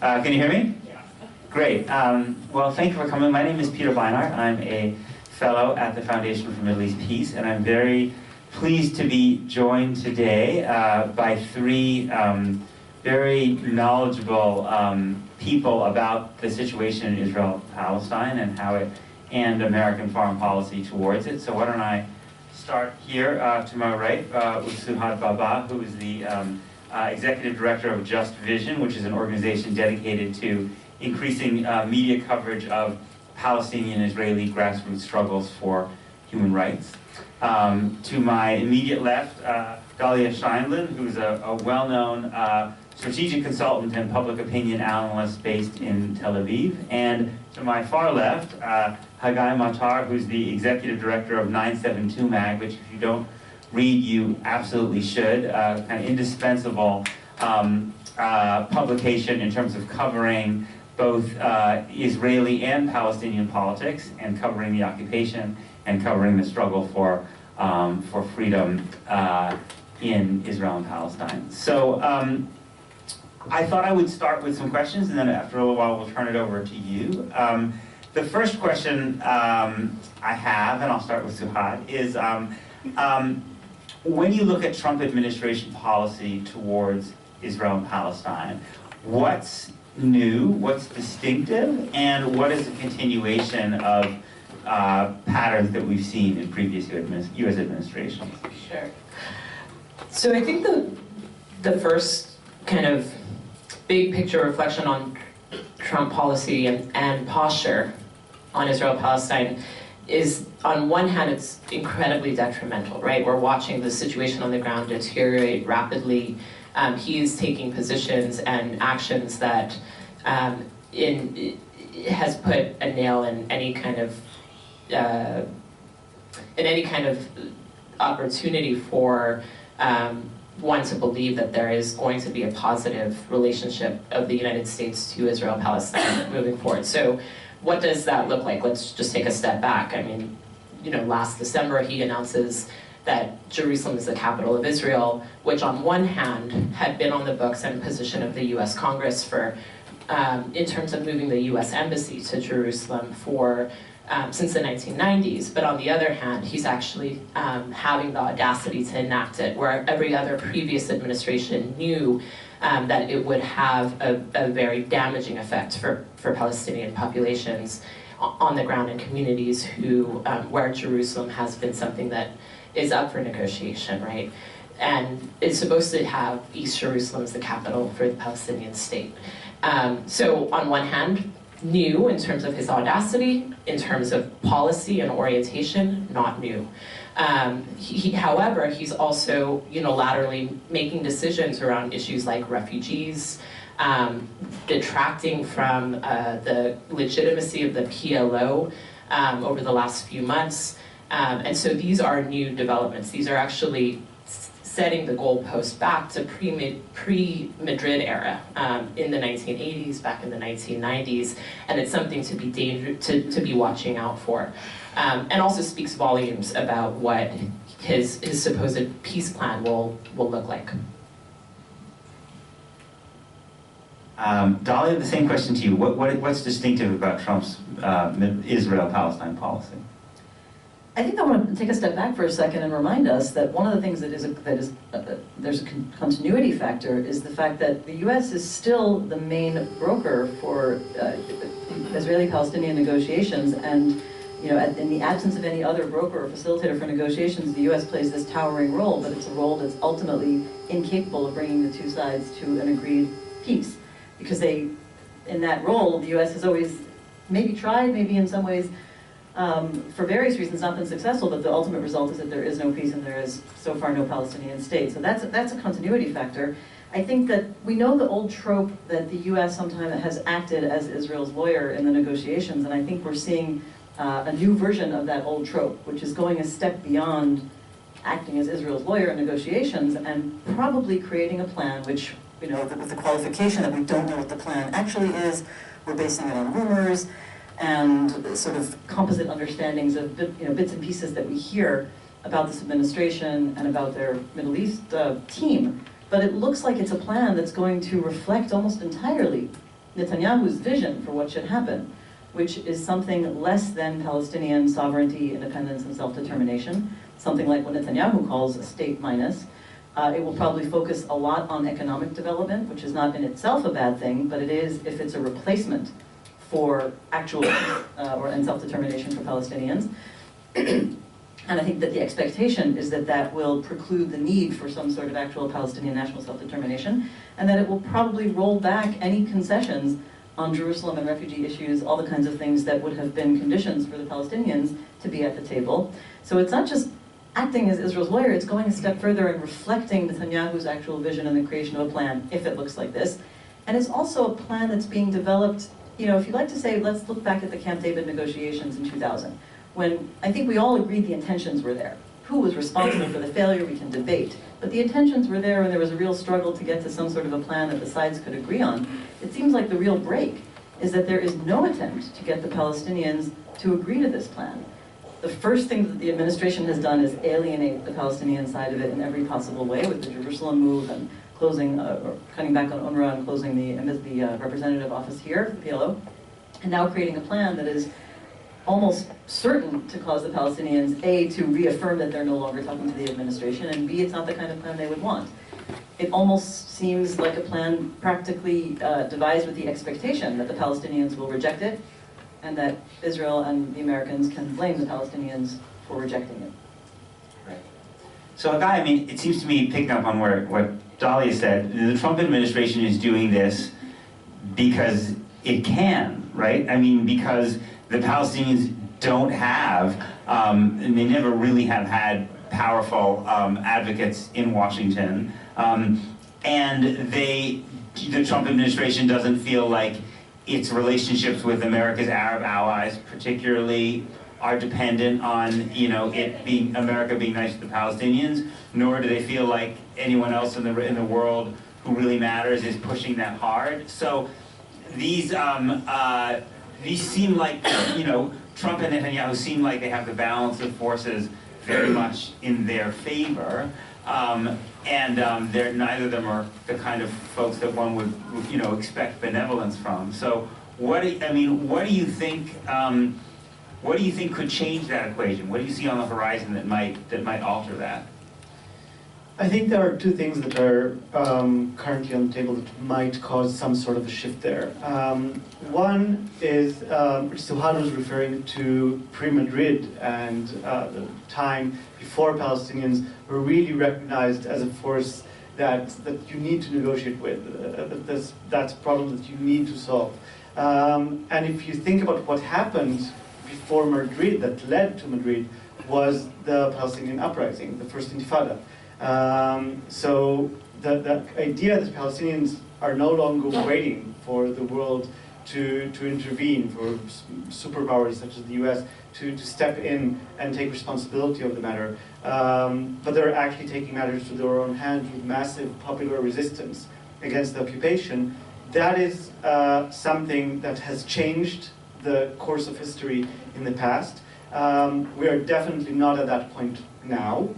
Can you hear me? Yeah. Great. Well, thank you for coming. My name is Peter Beinart. I'm a fellow at the Foundation for Middle East Peace, and I'm very pleased to be joined today by three very knowledgeable people about the situation in Israel-Palestine and how it, and American foreign policy towards it. So why don't I start here to my right with Suhad Baba, who is the Executive Director of Just Vision, which is an organization dedicated to increasing media coverage of Palestinian and Israeli grassroots struggles for human rights. To my immediate left, Dalia Scheinlin, who's a well-known strategic consultant and public opinion analyst based in Tel Aviv. And to my far left, Hagai Matar, who's the Executive Director of 972 Mag, which if you don't read, you absolutely should. Kind of indispensable publication in terms of covering both Israeli and Palestinian politics, and covering the occupation and covering the struggle for freedom in Israel and Palestine. So I thought I would start with some questions, and then after a little while we'll turn it over to you. The first question I have, and I'll start with Suhad, is when you look at Trump administration policy towards Israel and Palestine, what's new, what's distinctive, and what is a continuation of patterns that we've seen in previous U.S. administrations? Sure. So I think the first kind of big picture reflection on Trump policy and posture on Israel-Palestine is, on one hand, it's incredibly detrimental, right? We're watching the situation on the ground deteriorate rapidly. He is taking positions and actions that has put a nail in any kind of opportunity for one to believe that there is going to be a positive relationship of the United States to Israel-Palestine moving forward. So what does that look like? Let's just take a step back. I mean, last December he announces that Jerusalem is the capital of Israel, which on one hand had been on the books and position of the US Congress for, in terms of moving the US Embassy to Jerusalem for since the 1990s, but on the other hand, he's actually having the audacity to enact it, where every other previous administration knew that it would have a very damaging effect for Palestinian populations on the ground in communities where Jerusalem has been something that is up for negotiation, right? And it's supposed to have East Jerusalem as the capital for the Palestinian state. So on one hand, new in terms of his audacity, in terms of policy and orientation, not new. However, he's also unilaterally making decisions around issues like refugees, detracting from the legitimacy of the PLO over the last few months. And so these are new developments. These are actually setting the goalpost back to pre-Madrid era in the 1980s, back in the 1990s, and it's something to be to be watching out for, and also speaks volumes about what his supposed peace plan will look like. Dalia, the same question to you. What's distinctive about Trump's Israel-Palestine policy? I think I want to take a step back for a second and remind us that one of the things there's a continuity factor is the fact that the U.S. is still the main broker for Israeli-Palestinian negotiations, and in the absence of any other broker or facilitator for negotiations, the U.S. plays this towering role, but it's a role that's ultimately incapable of bringing the two sides to an agreed peace, because in that role, the U.S. has always maybe tried, maybe in some ways, for various reasons not been successful, but the ultimate result is that there is no peace and there is so far no Palestinian state. So that's a continuity factor. I think that we know the old trope that the US sometimes has acted as Israel's lawyer in the negotiations, and I think we're seeing a new version of that old trope, which is going a step beyond acting as Israel's lawyer in negotiations and probably creating a plan which, with the qualification that we don't know what the plan actually is, we're basing it on rumors, and sort of composite understandings of bits and pieces that we hear about this administration and about their Middle East team. But it looks like it's a plan that's going to reflect almost entirely Netanyahu's vision for what should happen, which is something less than Palestinian sovereignty, independence, and self-determination, something like what Netanyahu calls a state minus. It will probably focus a lot on economic development, which is not in itself a bad thing, but it is if it's a replacement for actual and self-determination for Palestinians. And I think that the expectation is that that will preclude the need for some sort of actual Palestinian national self-determination, and that it will probably roll back any concessions on Jerusalem and refugee issues, all the kinds of things that would have been conditions for the Palestinians to be at the table. So it's not just acting as Israel's lawyer, it's going a step further and reflecting Netanyahu's actual vision and the creation of a plan, if it looks like this. And it's also a plan that's being developed, you know, if you like to say, let's look back at the Camp David negotiations in 2000, when I think we all agreed the intentions were there. Who was responsible for the failure, we can debate. But the intentions were there, and there was a real struggle to get to some sort of a plan that the sides could agree on. It seems like the real break is that there is no attempt to get the Palestinians to agree to this plan. The first thing that the administration has done is alienate the Palestinian side of it in every possible way, with the Jerusalem move and closing, or cutting back on UNRWA and closing the representative office here, the PLO, and now creating a plan that is almost certain to cause the Palestinians, A, to reaffirm that they're no longer talking to the administration, and B, it's not the kind of plan they would want. It almost seems like a plan practically devised with the expectation that the Palestinians will reject it, and that Israel and the Americans can blame the Palestinians for rejecting it. Right. So, Guy, I mean, it seems to me, picking up on what Dahlia said, the Trump administration is doing this because it can, right? I mean, because the Palestinians don't have, and they never really have had powerful advocates in Washington, and the Trump administration doesn't feel like its relationships with America's Arab allies, particularly, are dependent on, you know, America being nice to the Palestinians, nor do they feel like anyone else in the world who really matters is pushing that hard. So these seem like, you know, Trump and Netanyahu seem like they have the balance of forces very much in their favor, and neither of them are the kind of folks that one would, you know, expect benevolence from. So, what do you think? What do you think could change that equation? What do you see on the horizon that might alter that? I think there are two things that are currently on the table that might cause some sort of a shift there. One is, Suhad was referring to pre-Madrid and the time before Palestinians were really recognized as a force that you need to negotiate with, that's a problem that you need to solve. And if you think about what happened before Madrid, that led to Madrid, was the Palestinian uprising, the first Intifada. So the idea that Palestinians are no longer waiting for the world to intervene, for superpowers such as the US to step in and take responsibility of the matter, but they're actually taking matters to their own hands with massive popular resistance against the occupation, that is something that has changed the course of history in the past. We are definitely not at that point now.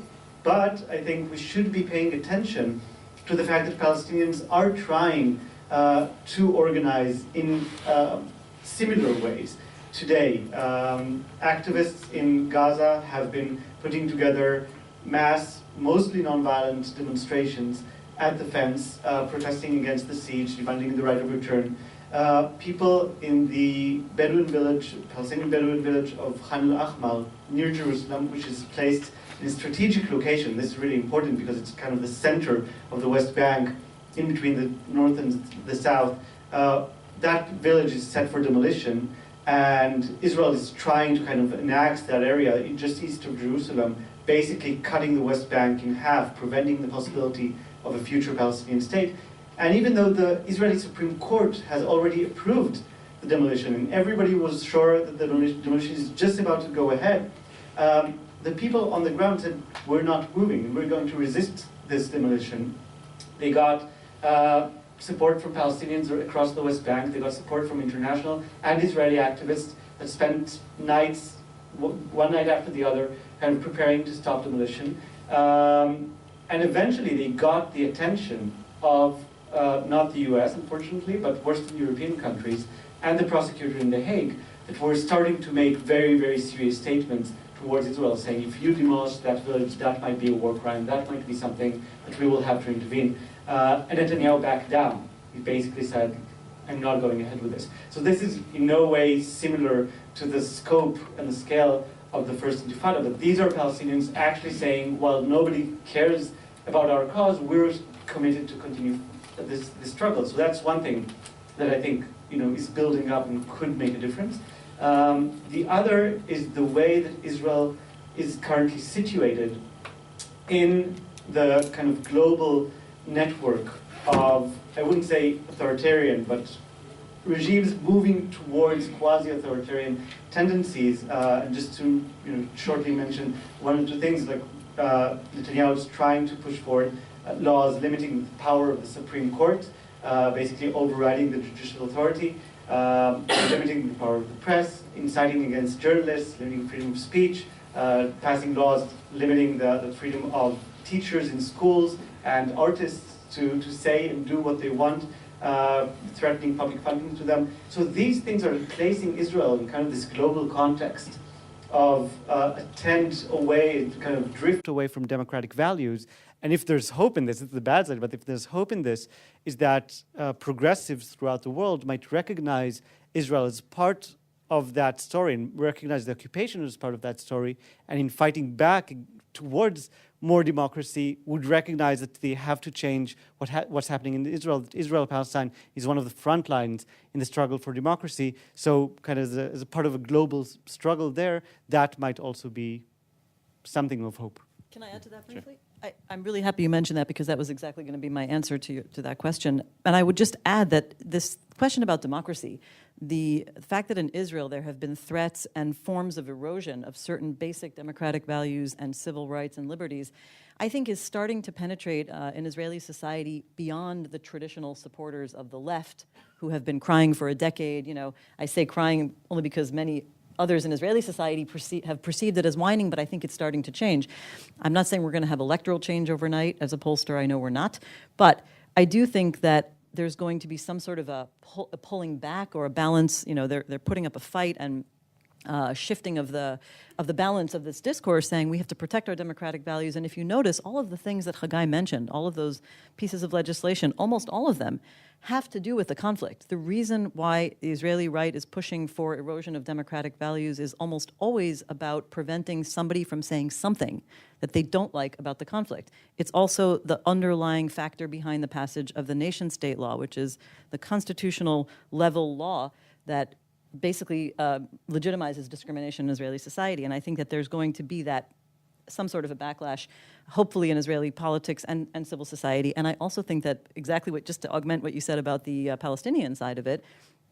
But I think we should be paying attention to the fact that Palestinians are trying to organize in similar ways. Today, activists in Gaza have been putting together mass, mostly nonviolent demonstrations at the fence, protesting against the siege, demanding the right of return. People in the Bedouin village, Palestinian Bedouin village of Khan al-Ahmar, near Jerusalem, which is placed in a strategic location. This is really important because it's kind of the center of the West Bank, in between the north and the south. That village is set for demolition, and Israel is trying to kind of annex that area just east of Jerusalem, basically cutting the West Bank in half, preventing the possibility of a future Palestinian state. And even though the Israeli Supreme Court has already approved the demolition, and everybody was sure that the demolition is just about to go ahead, the people on the ground said, we're not moving, we're going to resist this demolition. They got support from Palestinians across the West Bank, they got support from international and Israeli activists that spent nights, one night after the other, kind of preparing to stop demolition. And eventually they got the attention of not the US, unfortunately, but Western European countries, and the prosecutor in The Hague, that were starting to make very, very serious statements towards Israel, saying if you demolish that village, that might be a war crime, that might be something that we will have to intervene. And Netanyahu backed down. He basically said, I'm not going ahead with this. So this is in no way similar to the scope and the scale of the First Intifada, but these are Palestinians actually saying, well, nobody cares about our cause, we're committed to continue this struggle. So that's one thing that I think is building up and could make a difference. The other is the way that Israel is currently situated in the kind of global network of, I wouldn't say authoritarian, but regimes moving towards quasi-authoritarian tendencies. And just to shortly mention one or two things, like Netanyahu is trying to push forward laws limiting the power of the Supreme Court, basically overriding the judicial authority, limiting the power of the press, inciting against journalists, limiting freedom of speech, passing laws limiting the freedom of teachers in schools and artists to say and do what they want, threatening public funding to them. So these things are placing Israel in kind of this global context of a tend away, kind of drift away from democratic values. And if there's hope in this, it's the bad side, but if there's hope in this, is that progressives throughout the world might recognize Israel as part of that story and recognize the occupation as part of that story, and in fighting back towards more democracy, would recognize that they have to change what's happening in Israel. Israel-Palestine is one of the front lines in the struggle for democracy. So kind of as a part of a global struggle there, that might also be something of hope. Can I add to that briefly? Sure. I'm really happy you mentioned that, because that was exactly going to be my answer to that question. And I would just add that this question about democracy, the fact that in Israel there have been threats and forms of erosion of certain basic democratic values and civil rights and liberties, I think is starting to penetrate in Israeli society beyond the traditional supporters of the left who have been crying for a decade. I say crying only because many others in Israeli society have perceived it as whining, but I think it's starting to change. I'm not saying we're going to have electoral change overnight. As a pollster, I know we're not. But I do think that there's going to be some sort of a pulling back or a balance. They're putting up a fight and shifting of the balance of this discourse, saying we have to protect our democratic values. And if you notice, all of the things that Haggai mentioned, all of those pieces of legislation, almost all of them, have to do with the conflict. The reason why the Israeli right is pushing for erosion of democratic values is almost always about preventing somebody from saying something that they don't like about the conflict. It's also the underlying factor behind the passage of the nation-state law, which is the constitutional level law that basically legitimizes discrimination in Israeli society. And I think that there's going to be some sort of a backlash, hopefully in Israeli politics and civil society. And I also think that just to augment what you said about the Palestinian side of it,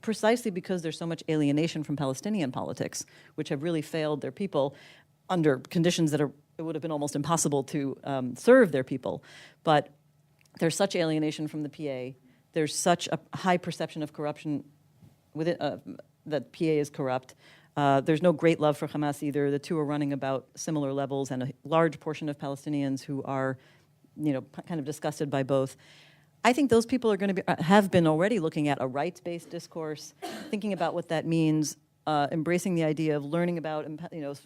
precisely because there's so much alienation from Palestinian politics, which have really failed their people under conditions that it would have been almost impossible to serve their people. But there's such alienation from the PA, there's such a high perception of corruption within that PA is corrupt. There's no great love for Hamas either. The two are running about similar levels, and a large portion of Palestinians who are, kind of disgusted by both. I think those people are going to have been already looking at a rights-based discourse, thinking about what that means, embracing the idea of learning about,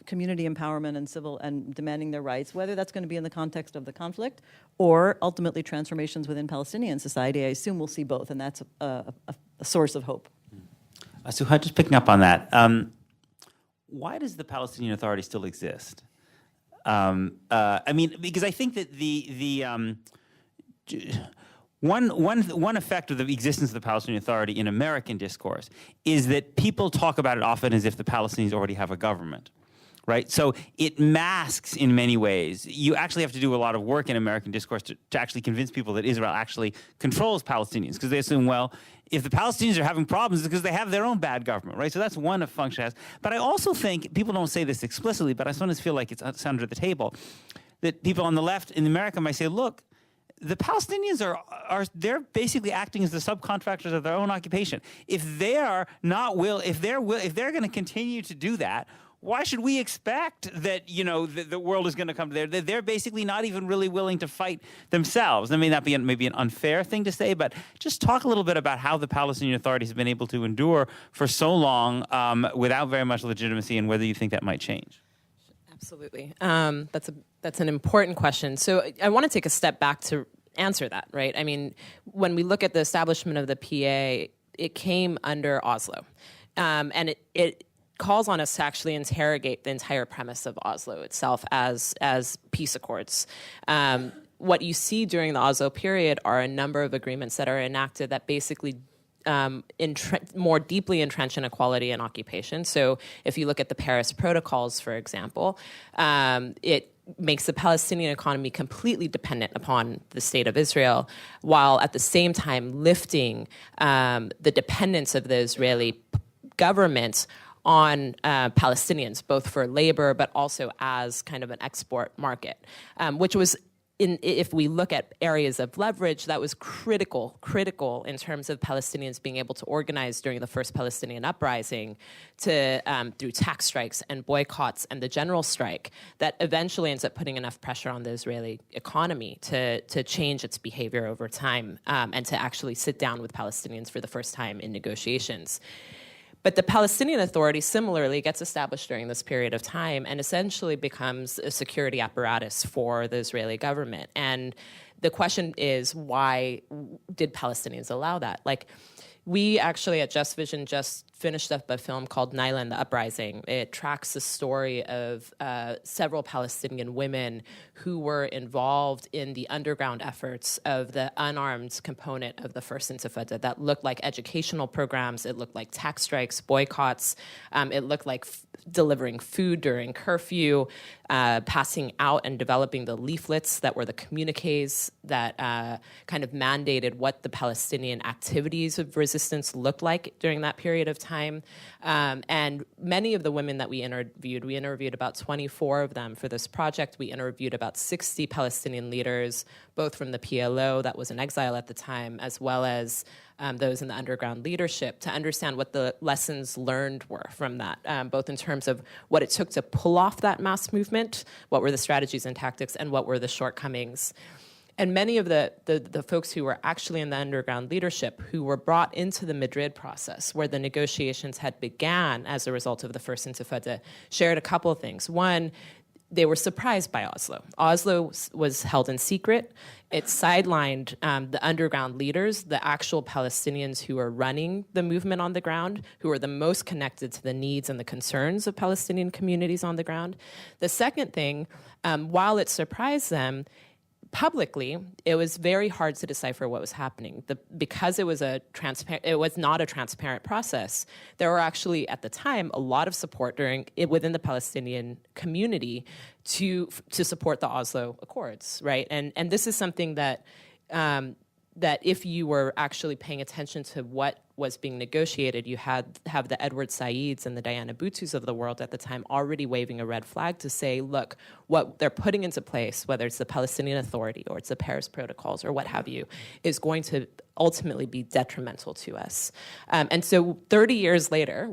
community empowerment and civil and demanding their rights, whether that's going to be in the context of the conflict or ultimately transformations within Palestinian society. I assume we'll see both, and that's a source of hope. Suhad, just picking up on that, why does the Palestinian Authority still exist? Because I think that one effect of the existence of the Palestinian Authority in American discourse is that people talk about it often as if the Palestinians already have a government. Right? So it masks in many ways. You actually have to do a lot of work in American discourse to actually convince people that Israel actually controls Palestinians, because they assume, well, if the Palestinians are having problems, it's because they have their own bad government, right? So that's one function it has. But I also think, people don't say this explicitly, but I sometimes feel like it's under the table, that people on the left in America might say, look, the Palestinians they're basically acting as the subcontractors of their own occupation. If they're going to continue to do that, why should we expect that, the world is going to come to there? They're basically not even really willing to fight themselves. That may not be maybe an unfair thing to say, but just talk a little bit about how the Palestinian Authority has been able to endure for so long without very much legitimacy, and whether you think that might change. Absolutely. That's an important question. So I want to take a step back to answer that, right? I mean, when we look at the establishment of the PA, it came under Oslo. And it calls on us to actually interrogate the entire premise of Oslo itself as peace accords. What you see during the Oslo period are a number of agreements that are enacted that basically more deeply entrench inequality and occupation. So if you look at the Paris Protocols, for example, it makes the Palestinian economy completely dependent upon the state of Israel, while at the same time lifting the dependence of the Israeli government on Palestinians, both for labor but also as kind of an export market, which was, if we look at areas of leverage, that was critical in terms of Palestinians being able to organize during the first Palestinian uprising through tax strikes and boycotts and the general strike that eventually ends up putting enough pressure on the Israeli economy to change its behavior over time and to actually sit down with Palestinians for the first time in negotiations. But the Palestinian Authority similarly gets established during this period of time and essentially becomes a security apparatus for the Israeli government. And the question is, why did Palestinians allow that? Like, we actually at Just Vision just finished up a film called Naila and the Uprising. It tracks the story of several Palestinian women who were involved in the underground efforts of the unarmed component of the First Intifada that looked like educational programs, it looked like tax strikes, boycotts, it looked like delivering food during curfew, passing out and developing the leaflets that were the communiques that kind of mandated what the Palestinian activities of resistance looked like during that period of time. And many of the women that we interviewed about 24 of them for this project. We interviewed about 60 Palestinian leaders, both from the PLO that was in exile at the time, as well as those in the underground leadership, to understand what the lessons learned were from that, both in terms of what it took to pull off that mass movement, what were the strategies and tactics, and what were the shortcomings. And many of the folks who were actually in the underground leadership, who were brought into the Madrid process, where the negotiations had began as a result of the First Intifada, shared a couple of things. One, they were surprised by Oslo. Oslo was held in secret. It sidelined the underground leaders, the actual Palestinians who are running the movement on the ground, who are the most connected to the needs and the concerns of Palestinian communities on the ground. The second thing, while it surprised them, publicly, it was very hard to decipher what was happening. Because it was not a transparent process, there were actually, at the time, a lot of support within the Palestinian community to support the Oslo Accords, right? And this is something that if you were actually paying attention to what was being negotiated, you have the Edward Saids and the Diana Buttus of the world at the time already waving a red flag to say, look, what they're putting into place, whether it's the Palestinian Authority or it's the Paris Protocols or what have you, is going to ultimately be detrimental to us. And so 30 years later,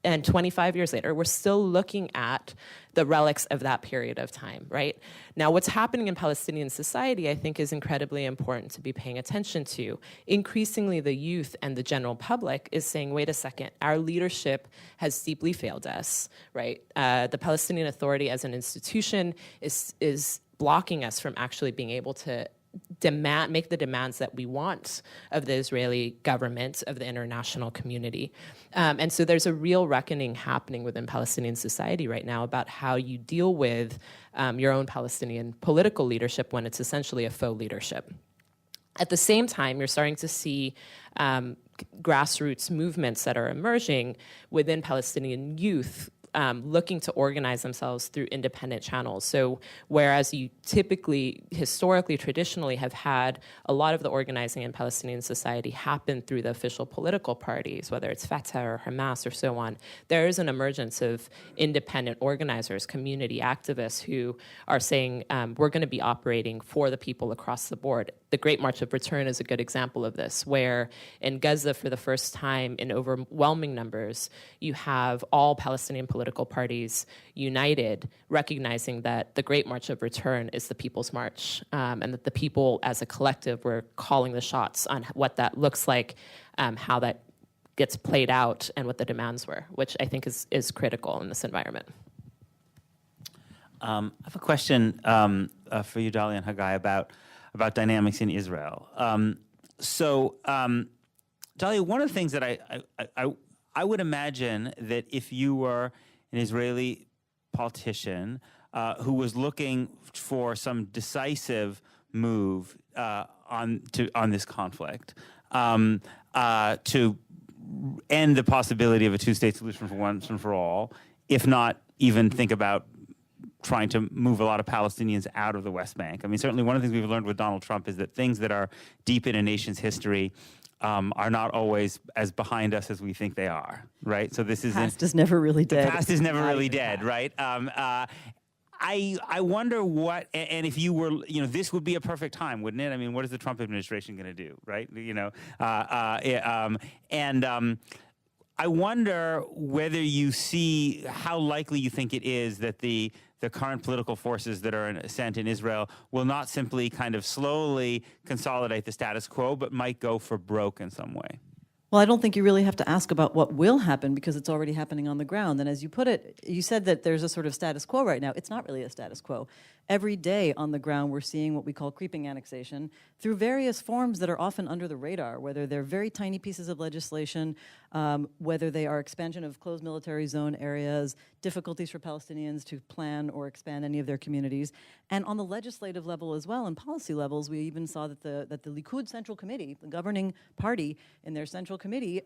and 25 years later, we're still looking at the relics of that period of time, right? Now, what's happening in Palestinian society, I think, is incredibly important to be paying attention to. Increasingly, the youth and the general public is saying, wait a second, our leadership has deeply failed us, right? The Palestinian Authority as an institution is blocking us from actually being able to make the demands that we want of the Israeli government, of the international community. And so there's a real reckoning happening within Palestinian society right now about how you deal with your own Palestinian political leadership when it's essentially a faux leadership. At the same time, you're starting to see grassroots movements that are emerging within Palestinian youth looking to organize themselves through independent channels. So whereas you typically, historically, traditionally have had a lot of the organizing in Palestinian society happen through the official political parties, whether it's Fatah or Hamas or so on, there is an emergence of independent organizers, community activists who are saying, we're going to be operating for the people across the board. the Great March of Return is a good example of this, where in Gaza, for the first time in overwhelming numbers, you have all Palestinian political parties united, recognizing that the Great March of Return is the People's March, and that the people as a collective were calling the shots on what that looks like, how that gets played out, and what the demands were, which I think is critical in this environment. I have a question for you, Dali and Haggai, about dynamics in Israel. Dali, one of the things that I would imagine that if you were an Israeli politician who was looking for some decisive move on this conflict to end the possibility of a two-state solution for once and for all, if not even think about trying to move a lot of Palestinians out of the West Bank. I mean, certainly one of the things we've learned with Donald Trump is that things that are deep in a nation's history are not always as behind us as we think they are, right? So this is the past is never really dead. The past is never really dead, right? I wonder what, and if you were, this would be a perfect time, wouldn't it? I mean, what is the Trump administration going to do, right? I wonder whether you see how likely you think it is that the current political forces that are in ascent in Israel will not simply kind of slowly consolidate the status quo, but might go for broke in some way. Well, I don't think you really have to ask about what will happen because it's already happening on the ground. And as you put it, you said that there's a sort of status quo right now. It's not really a status quo. Every day on the ground, we're seeing what we call creeping annexation through various forms that are often under the radar, whether they're very tiny pieces of legislation, whether they are expansion of closed military zone areas, difficulties for Palestinians to plan or expand any of their communities. And on the legislative level as well, and policy levels, we even saw that the Likud Central Committee, the governing party in their Central Committee,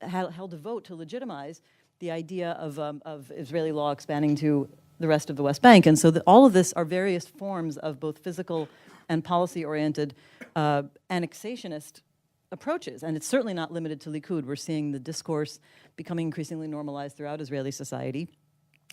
held a vote to legitimize the idea of Israeli law expanding to the rest of the West Bank. And so all of this are various forms of both physical and policy-oriented annexationist approaches. And it's certainly not limited to Likud. We're seeing the discourse becoming increasingly normalized throughout Israeli society.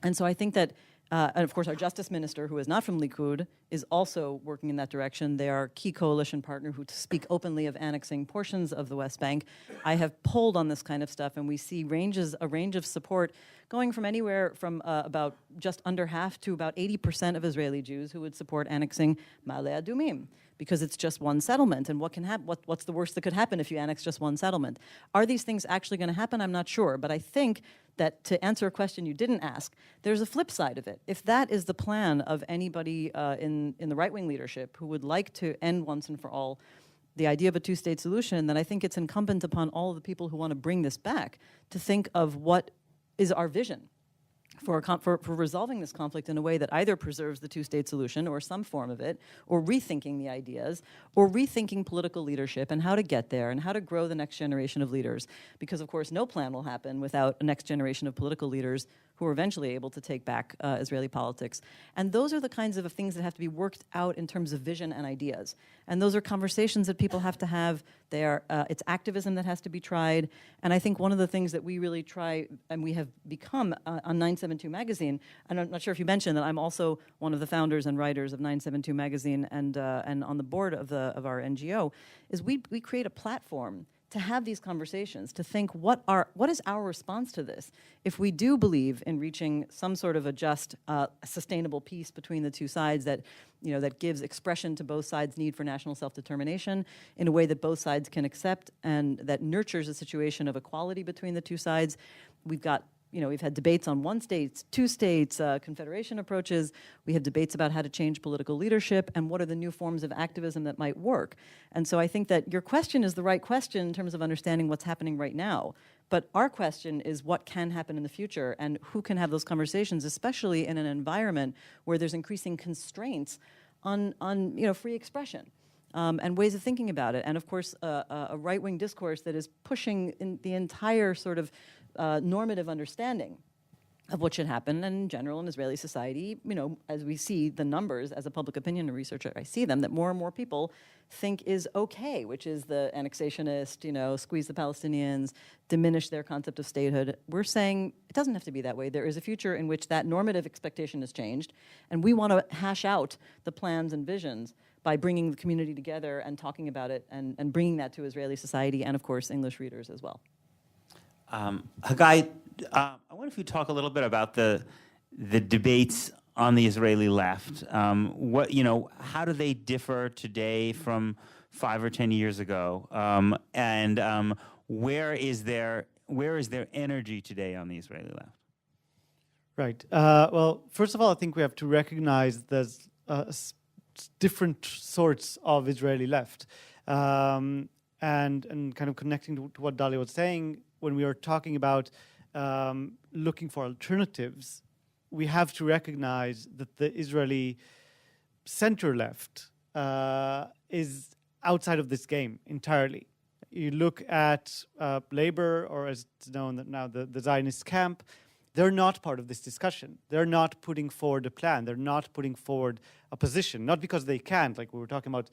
And so I think that, and of course our justice minister, who is not from Likud, is also working in that direction. They are a key coalition partner who speak openly of annexing portions of the West Bank. I have polled on this kind of stuff, and we see a range of support going from anywhere from about just under half to about 80% of Israeli Jews who would support annexing Ma'ale Adumim, because it's just one settlement. And what can happen? What's the worst that could happen if you annex just one settlement? Are these things actually going to happen? I'm not sure. But I think that to answer a question you didn't ask, there's a flip side of it. If that is the plan of anybody in the right-wing leadership who would like to end once and for all the idea of a two-state solution, then I think it's incumbent upon all of the people who want to bring this back to think of what is our vision for resolving this conflict in a way that either preserves the two-state solution or some form of it, or rethinking the ideas, or rethinking political leadership and how to get there and how to grow the next generation of leaders. Because, of course, no plan will happen without a next generation of political leaders who are eventually able to take back Israeli politics. And those are the kinds of things that have to be worked out in terms of vision and ideas. And those are conversations that people have to have. It's activism that has to be tried. And I think one of the things that we really try, and we have become on 972 Magazine, and I'm not sure if you mentioned that I'm also one of the founders and writers of 972 Magazine and on the board of our NGO, is we create a platform to have these conversations, to think what is our response to this? If we do believe in reaching some sort of a just, sustainable peace between the two sides that gives expression to both sides' need for national self-determination in a way that both sides can accept and that nurtures a situation of equality between the two sides. We've had debates on one state, two states, confederation approaches. We have debates about how to change political leadership and what are the new forms of activism that might work. And so I think that your question is the right question in terms of understanding what's happening right now. But our question is what can happen in the future and who can have those conversations, especially in an environment where there's increasing constraints on free expression. And ways of thinking about it. And of course, a right-wing discourse that is pushing in the entire sort of normative understanding of what should happen. And in general, in Israeli society, as we see the numbers, as a public opinion researcher, I see them, that more and more people think is okay, which is the annexationist, squeeze the Palestinians, diminish their concept of statehood. We're saying it doesn't have to be that way. There is a future in which that normative expectation has changed, and we want to hash out the plans and visions. by bringing the community together and talking about it and bringing that to Israeli society and, of course, English readers as well. Hagai, I wonder if you talk a little bit about the debates on the Israeli left. How do they differ today from 5 or 10 years ago? And where is their energy today on the Israeli left? Right. Well, first of all, I think we have to recognize there's different sorts of Israeli left. And kind of connecting to what Dalia was saying, when we are talking about looking for alternatives, we have to recognize that the Israeli center-left is outside of this game entirely. You look at Labor, or as it's known now, the Zionist camp, they're not part of this discussion. They're not putting forward a plan. They're not putting forward a position, not because they can't, like we were talking about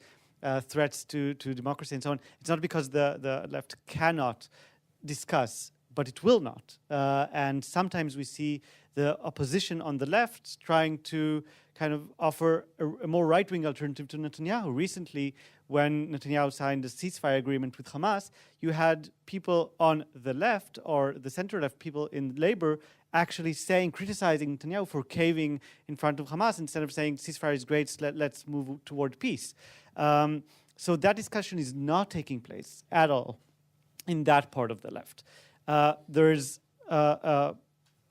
threats to democracy and so on. It's not because the left cannot discuss, but it will not. And sometimes we see the opposition on the left trying to kind of offer a more right-wing alternative to Netanyahu. Recently, when Netanyahu signed a ceasefire agreement with Hamas, you had people on the left or the center-left people in Labor actually criticizing Netanyahu for caving in front of Hamas instead of saying ceasefire is great, let's move toward peace. So that discussion is not taking place at all in that part of the left. There's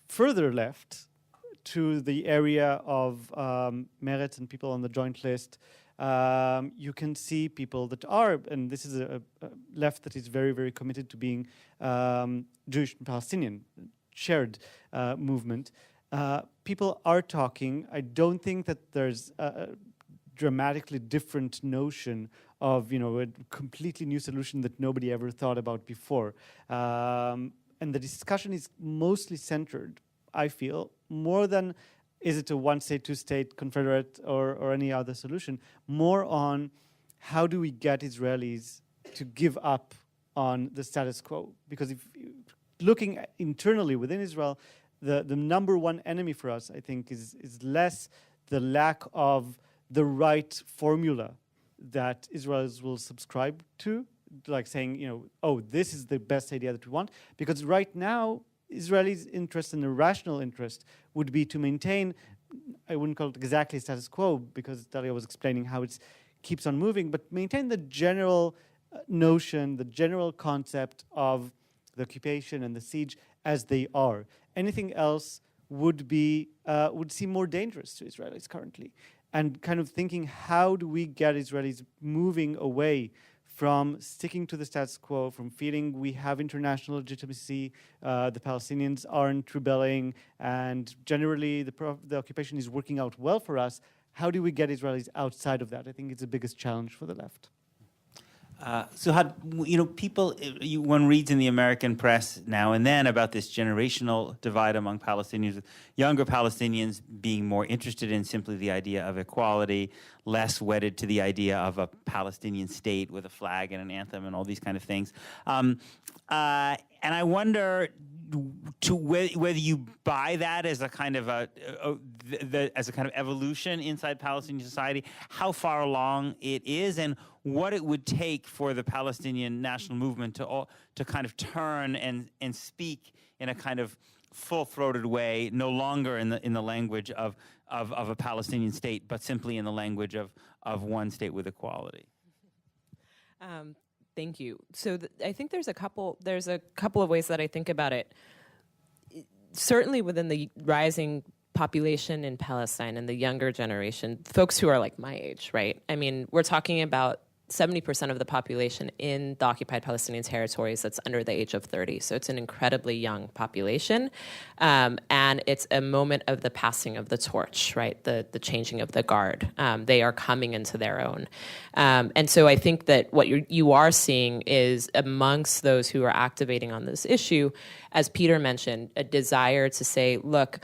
further left to the area of Meretz and people on the joint list. You can see people that are, and this is a left that is very, very committed to being Jewish and Palestinian, shared movement. People are talking. I don't think that there's a dramatically different notion of, a completely new solution that nobody ever thought about before. And the discussion is mostly centered, I feel, more than is it a one-state, two-state, confederate, or any other solution, more on how do we get Israelis to give up on the status quo? Because if looking internally within Israel, the number one enemy for us, I think, is less the lack of the right formula that Israelis will subscribe to, like saying, this is the best idea that we want. Because right now, Israelis' interest and the rational interest would be to maintain, I wouldn't call it exactly status quo, because Dalia was explaining how it keeps on moving, but maintain the general notion, the general concept of the occupation and the siege as they are. Anything else would seem more dangerous to Israelis currently. And kind of thinking, how do we get Israelis moving away from sticking to the status quo, from feeling we have international legitimacy, the Palestinians aren't rebelling, and generally the occupation is working out well for us. How do we get Israelis outside of that? I think it's the biggest challenge for the left. People, one reads in the American press now and then about this generational divide among Palestinians, with younger Palestinians being more interested in simply the idea of equality, less wedded to the idea of a Palestinian state with a flag and an anthem and all these kind of things. And I wonder whether you buy that as a kind of as a kind of evolution inside Palestinian society, how far along it is, and what it would take for the Palestinian national movement to kind of turn and speak in a kind of full-throated way, no longer in the language of a Palestinian state, but simply in the language of one state with equality. Thank you. So I think there's a couple of ways that I think about it. Certainly within the rising population in Palestine and the younger generation, folks who are like my age, right? I mean, we're talking about 70% of the population in the occupied Palestinian territories that's under the age of 30. So it's an incredibly young population. And it's a moment of the passing of the torch, right? The changing of the guard. They are coming into their own. And so I think that what you are seeing is amongst those who are activating on this issue, as Peter mentioned, a desire to say, look,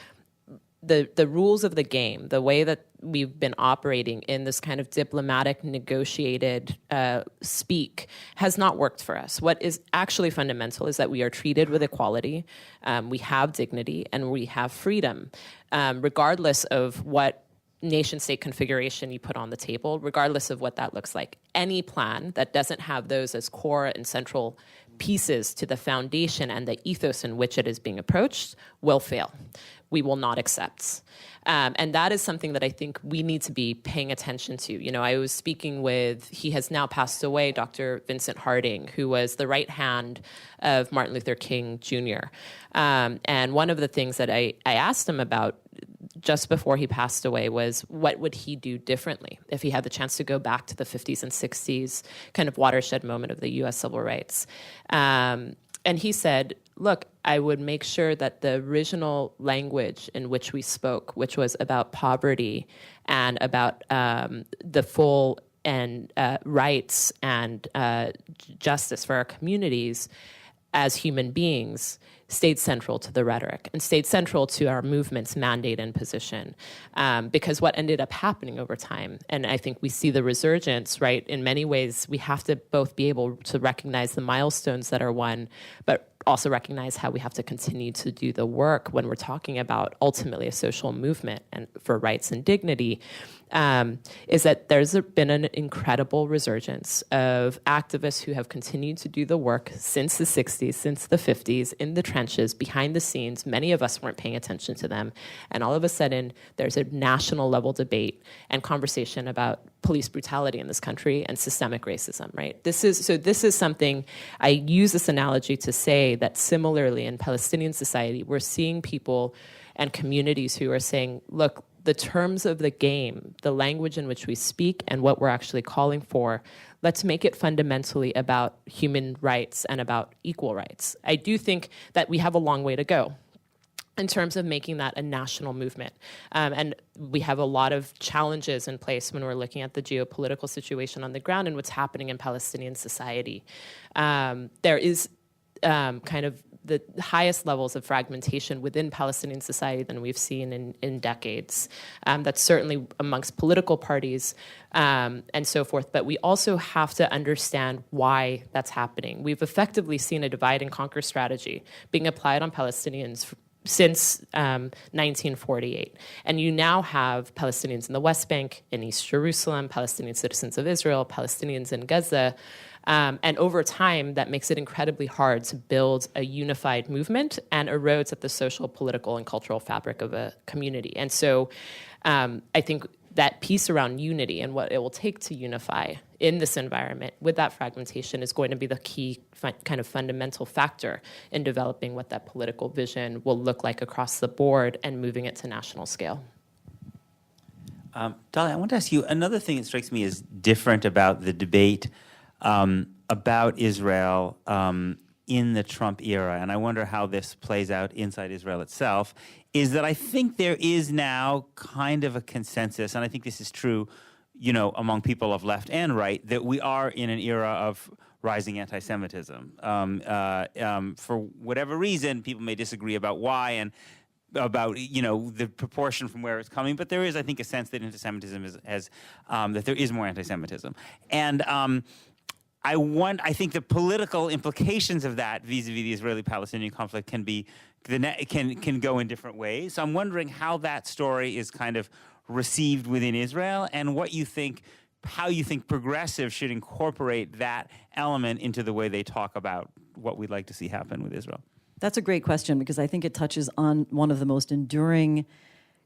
the rules of the game, the way that we've been operating in this kind of diplomatic, negotiated speak has not worked for us. What is actually fundamental is that we are treated with equality, we have dignity, and we have freedom, regardless of what nation-state configuration you put on the table, regardless of what that looks like. Any plan that doesn't have those as core and central pieces to the foundation and the ethos in which it is being approached will fail. We will not accept. And that is something that I think we need to be paying attention to. You know, I was speaking with, he has now passed away, Dr. Vincent Harding, who was the right hand of Martin Luther King Jr. And one of the things that I asked him about just before he passed away was, what would he do differently if he had the chance to go back to the 50s and 60s kind of watershed moment of the U.S. civil rights? And he said, look, I would make sure that the original language in which we spoke, which was about poverty and about the full and rights and justice for our communities as human beings, stayed central to the rhetoric and stayed central to our movement's mandate and position. Because what ended up happening over time, and I think we see the resurgence, right? In many ways, we have to both be able to recognize the milestones that are won, but also recognize how we have to continue to do the work when we're talking about ultimately a social movement and for rights and dignity, is that there's been an incredible resurgence of activists who have continued to do the work since the 60s, since the 50s, in the trenches, behind the scenes. Many of us weren't paying attention to them. And all of a sudden, there's a national level debate and conversation about police brutality in this country and systemic racism, right? This is something, I use this analogy to say that similarly in Palestinian society, we're seeing people and communities who are saying, look, the terms of the game, the language in which we speak and what we're actually calling for, let's make it fundamentally about human rights and about equal rights. I do think that we have a long way to go in terms of making that a national movement. And we have a lot of challenges in place when we're looking at the geopolitical situation on the ground and what's happening in Palestinian society. There is kind of the highest levels of fragmentation within Palestinian society than we've seen in decades. That's certainly amongst political parties and so forth, but we also have to understand why that's happening. We've effectively seen a divide and conquer strategy being applied on Palestinians since 1948. And you now have Palestinians in the West Bank, in East Jerusalem, Palestinian citizens of Israel, Palestinians in Gaza. And over time, that makes it incredibly hard to build a unified movement and erodes at the social, political, and cultural fabric of a community. And so I think that piece around unity and what it will take to unify in this environment with that fragmentation is going to be the key kind of fundamental factor in developing what that political vision will look like across the board and moving it to national scale. Dolly, I want to ask you, another thing that strikes me as different about the debate about Israel in the Trump era, and I wonder how this plays out inside Israel itself, is that I think there is now kind of a consensus, and I think this is true, you know, among people of left and right, that we are in an era of rising anti-Semitism. For whatever reason, people may disagree about why and about, you know, the proportion from where it's coming, but there is, I think, a sense that anti-Semitism has that there is more anti-Semitism. And I think the political implications of that vis-a-vis the Israeli-Palestinian conflict can go in different ways. So I'm wondering how that story is kind of received within Israel and how you think progressives should incorporate that element into the way they talk about what we'd like to see happen with Israel. That's a great question because I think it touches on one of the most enduring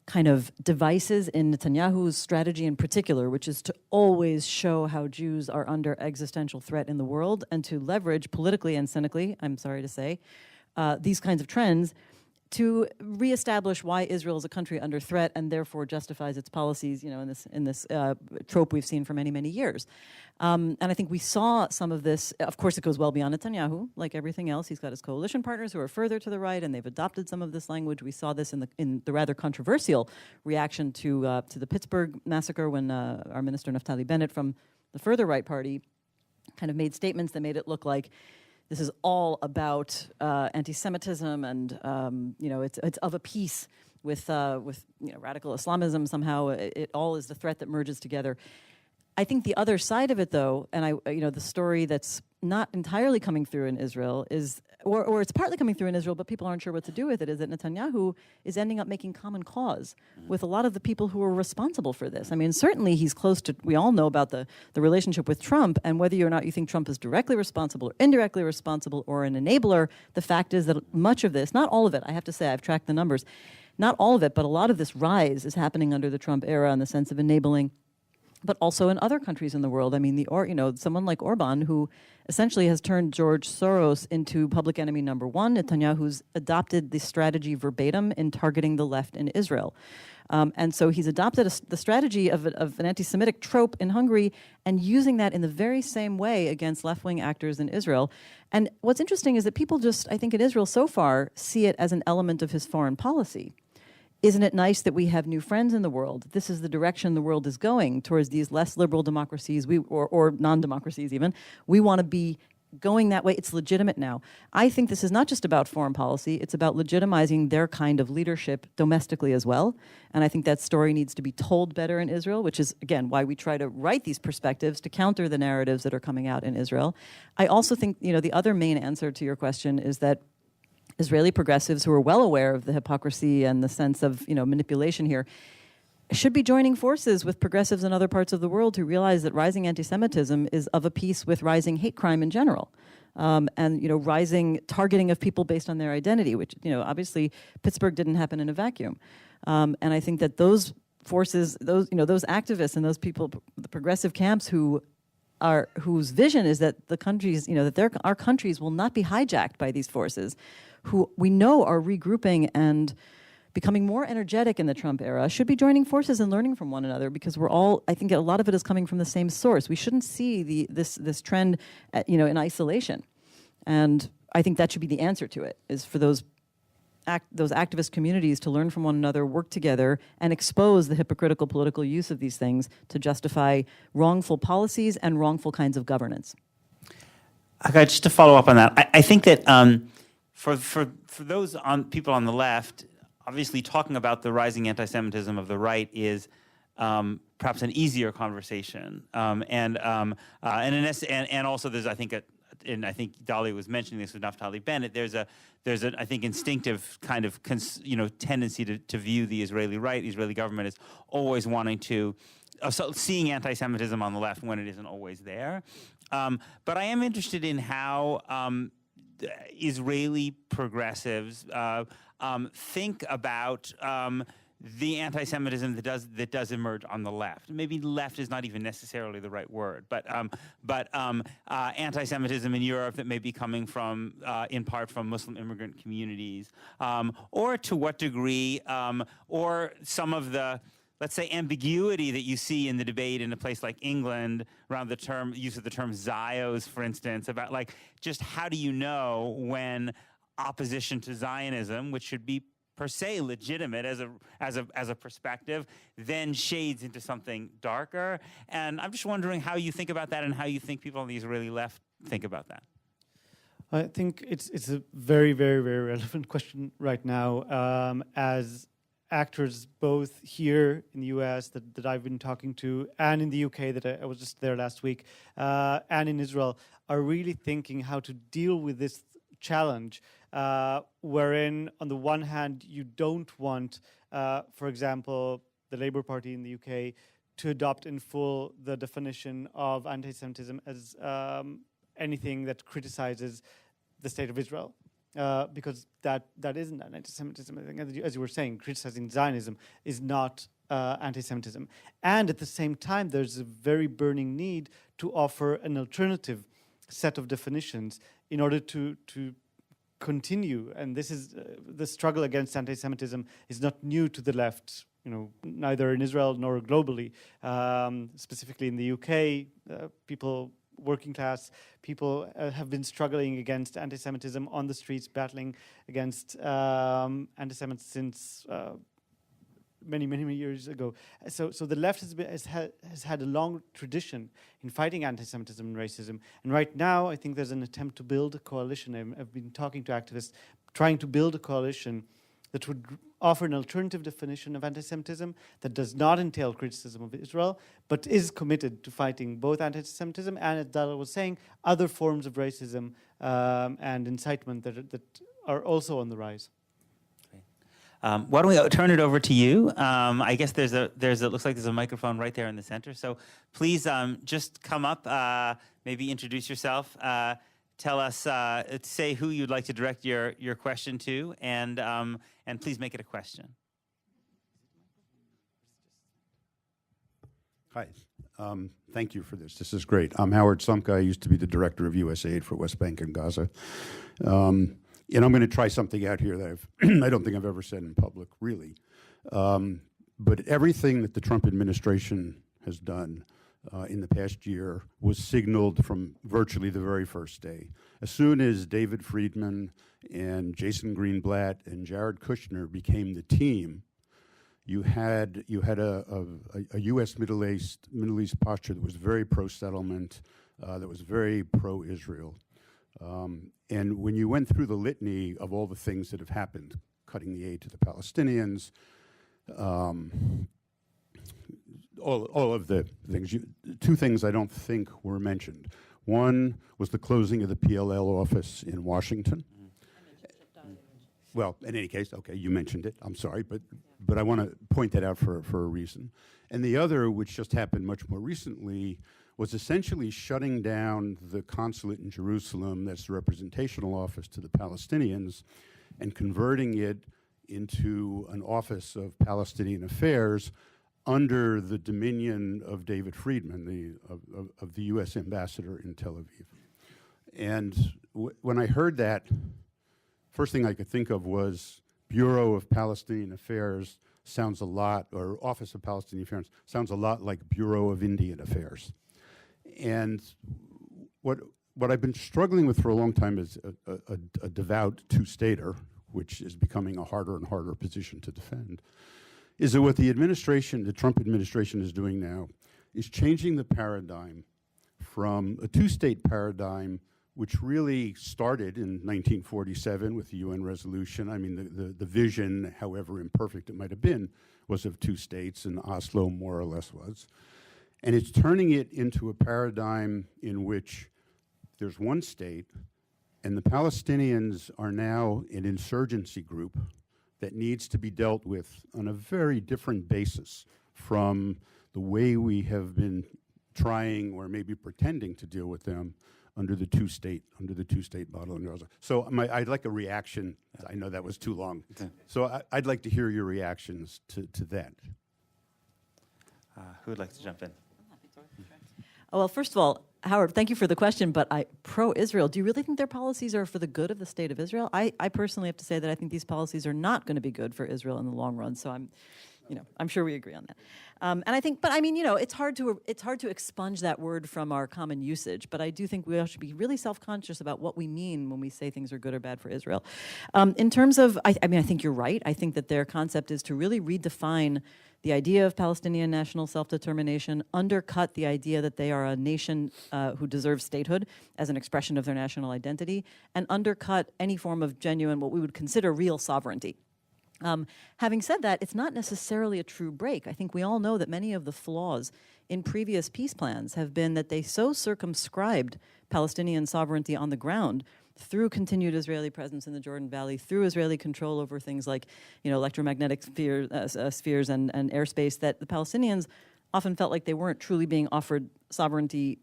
kind of devices in Netanyahu's strategy in particular, which is to always show how Jews are under existential threat in the world and to leverage politically and cynically, I'm sorry to say, these kinds of trends to reestablish why Israel is a country under threat and therefore justifies its policies, you know, in this trope we've seen for many, many years. And I think we saw some of this. Of course, it goes well beyond Netanyahu. Like everything else, he's got his coalition partners who are further to the right, and they've adopted some of this language. We saw this in the rather controversial reaction to the Pittsburgh massacre when our minister Naftali Bennett from the further right party kind of made statements that made it look like this is all about anti-Semitism, and you know, it's of a piece with you know, radical Islamism. Somehow, it all is the threat that merges together. I think the other side of it, though, and the story that's not entirely coming through in Israel is, or it's partly coming through in Israel, but people aren't sure what to do with it, is that Netanyahu is ending up making common cause with a lot of the people who are responsible for this. I mean, certainly he's close to, we all know about the relationship with Trump, and whether or not you think Trump is directly responsible or indirectly responsible or an enabler, the fact is that much of this, not all of it, I have to say, I've tracked the numbers, not all of it, but a lot of this rise is happening under the Trump era in the sense of enabling, but also in other countries in the world. I mean, someone like Orban, who essentially has turned George Soros into public enemy number one. Netanyahu's adopted the strategy verbatim in targeting the left in Israel. And so he's adopted the strategy of an anti-Semitic trope in Hungary and using that in the very same way against left-wing actors in Israel. And what's interesting is that people just, I think in Israel so far, see it as an element of his foreign policy. Isn't it nice that we have new friends in the world? This is the direction the world is going, towards these less liberal democracies, or non-democracies even. We want to be going that way. It's legitimate now. I think this is not just about foreign policy. It's about legitimizing their kind of leadership domestically as well. And I think that story needs to be told better in Israel, which is, again, why we try to write these perspectives to counter the narratives that are coming out in Israel. I also think, the other main answer to your question is that Israeli progressives who are well aware of the hypocrisy and the sense of manipulation here should be joining forces with progressives in other parts of the world who realize that rising anti-Semitism is of a piece with rising hate crime in general, and rising targeting of people based on their identity, which obviously Pittsburgh didn't happen in a vacuum, and I think that those forces, those activists and those people, the progressive camps whose vision is that the countries, our countries will not be hijacked by these forces, who we know are regrouping and becoming more energetic in the Trump era, should be joining forces and learning from one another, because I think a lot of it is coming from the same source. We shouldn't see this trend, in isolation. And I think that should be the answer to it, is for those activist communities to learn from one another, work together, and expose the hypocritical political use of these things to justify wrongful policies and wrongful kinds of governance. Okay, just to follow up on that, I think that for those people on the left, obviously talking about the rising anti-Semitism of the right is perhaps an easier conversation, and also there's, I think, and I think Dali was mentioning this with Naftali Bennett, there's a I think instinctive kind of tendency to view the Israeli right, the Israeli government, as always wanting to seeing anti-Semitism on the left when it isn't always there. But I am interested in how Israeli progressives think about the anti-Semitism that does emerge on the left. Maybe left is not even necessarily the right word, but anti-Semitism in Europe that may be coming from, in part, from Muslim immigrant communities, or to what degree, or some of the, let's say, ambiguity that you see in the debate in a place like England around the use of the term Zios, for instance, about just how do you know when opposition to Zionism, which should be per se legitimate as a perspective, then shades into something darker. And I'm just wondering how you think about that and how you think people on the Israeli left think about that. I think it's a very, very, very relevant question right now, as actors both here in the US that I've been talking to, and in the UK that I was just there last week, and in Israel, are really thinking how to deal with this challenge, wherein on the one hand you don't want, for example, the Labour Party in the UK to adopt in full the definition of anti-Semitism as anything that criticizes the state of Israel. Because that isn't an anti-Semitism. I think, as you were saying, criticizing Zionism is not anti-Semitism. And at the same time, there's a very burning need to offer an alternative set of definitions in order to continue. And this is the struggle against anti-Semitism is not new to the left, neither in Israel nor globally. Specifically in the UK, working class people have been struggling against anti-Semitism on the streets, battling against anti-Semites since many, many, many years ago. So the left has had a long tradition in fighting anti-Semitism and racism. And right now, I think there's an attempt to build a coalition. I've been talking to activists trying to build a coalition that would offer an alternative definition of anti-Semitism that does not entail criticism of Israel, but is committed to fighting both anti-Semitism and, as Dara was saying, other forms of racism and incitement that are also on the rise. Why don't we turn it over to you? I guess looks like there's a microphone right there in the center. So please just come up, maybe introduce yourself, tell us, say who you'd like to direct your question to, and please make it a question. Hi. Thank you for this. This is great. I'm Howard Sumka. I used to be the director of USAID for West Bank and Gaza. And I'm going to try something out here that I don't think I've ever said in public, really. But everything that the Trump administration has done in the past year was signaled from virtually the very first day. As soon as David Friedman and Jason Greenblatt and Jared Kushner became the team, you had a U.S. Middle East posture that was very pro-settlement, that was very pro-Israel. And when you went through the litany of all the things that have happened, cutting the aid to the Palestinians, all of the things, two things I don't think were mentioned. One was the closing of the PLL office in Washington. Well, in any case, okay, you mentioned it. I'm sorry, but I want to point that out for a reason. And the other, which just happened much more recently, was essentially shutting down the consulate in Jerusalem, that's the representational office to the Palestinians, and converting it into an office of Palestinian affairs under the dominion of David Friedman, of the U.S. ambassador in Tel Aviv. And when I heard that, first thing I could think of was Bureau of Palestinian Affairs sounds a lot, or Office of Palestinian Affairs sounds a lot like Bureau of Indian Affairs. And what I've been struggling with for a long time is a devout two-stater, which is becoming a harder and harder position to defend, is that what the Trump administration is doing now is changing the paradigm from a two-state paradigm, which really started in 1947 with the UN resolution. I mean, the vision, however imperfect it might have been, was of two states, and Oslo more or less was. And it's turning it into a paradigm in which there's one state, and the Palestinians are now an insurgency group that needs to be dealt with on a very different basis from the way we have been trying or maybe pretending to deal with them under the two-state model in Gaza. So I'd like a reaction. I know that was too long. So I'd like to hear your reactions to that. Who would like to jump in? Oh, well, first of all, Howard, thank you for the question, but pro-Israel, do you really think their policies are for the good of the state of Israel? I personally have to say that I think these policies are not going to be good for Israel in the long run, so I'm sure we agree on that. And I think, but I mean, it's hard to expunge that word from our common usage, but I do think we should be really self-conscious about what we mean when we say things are good or bad for Israel. In terms of, I think you're right. I think that their concept is to really redefine the idea of Palestinian national self-determination, undercut the idea that they are a nation who deserves statehood as an expression of their national identity, and undercut any form of genuine, what we would consider real sovereignty. Having said that, it's not necessarily a true break. I think we all know that many of the flaws in previous peace plans have been that they so circumscribed Palestinian sovereignty on the ground through continued Israeli presence in the Jordan Valley, through Israeli control over things like, electromagnetic spheres and airspace, that the Palestinians often felt like they weren't truly being offered sovereignty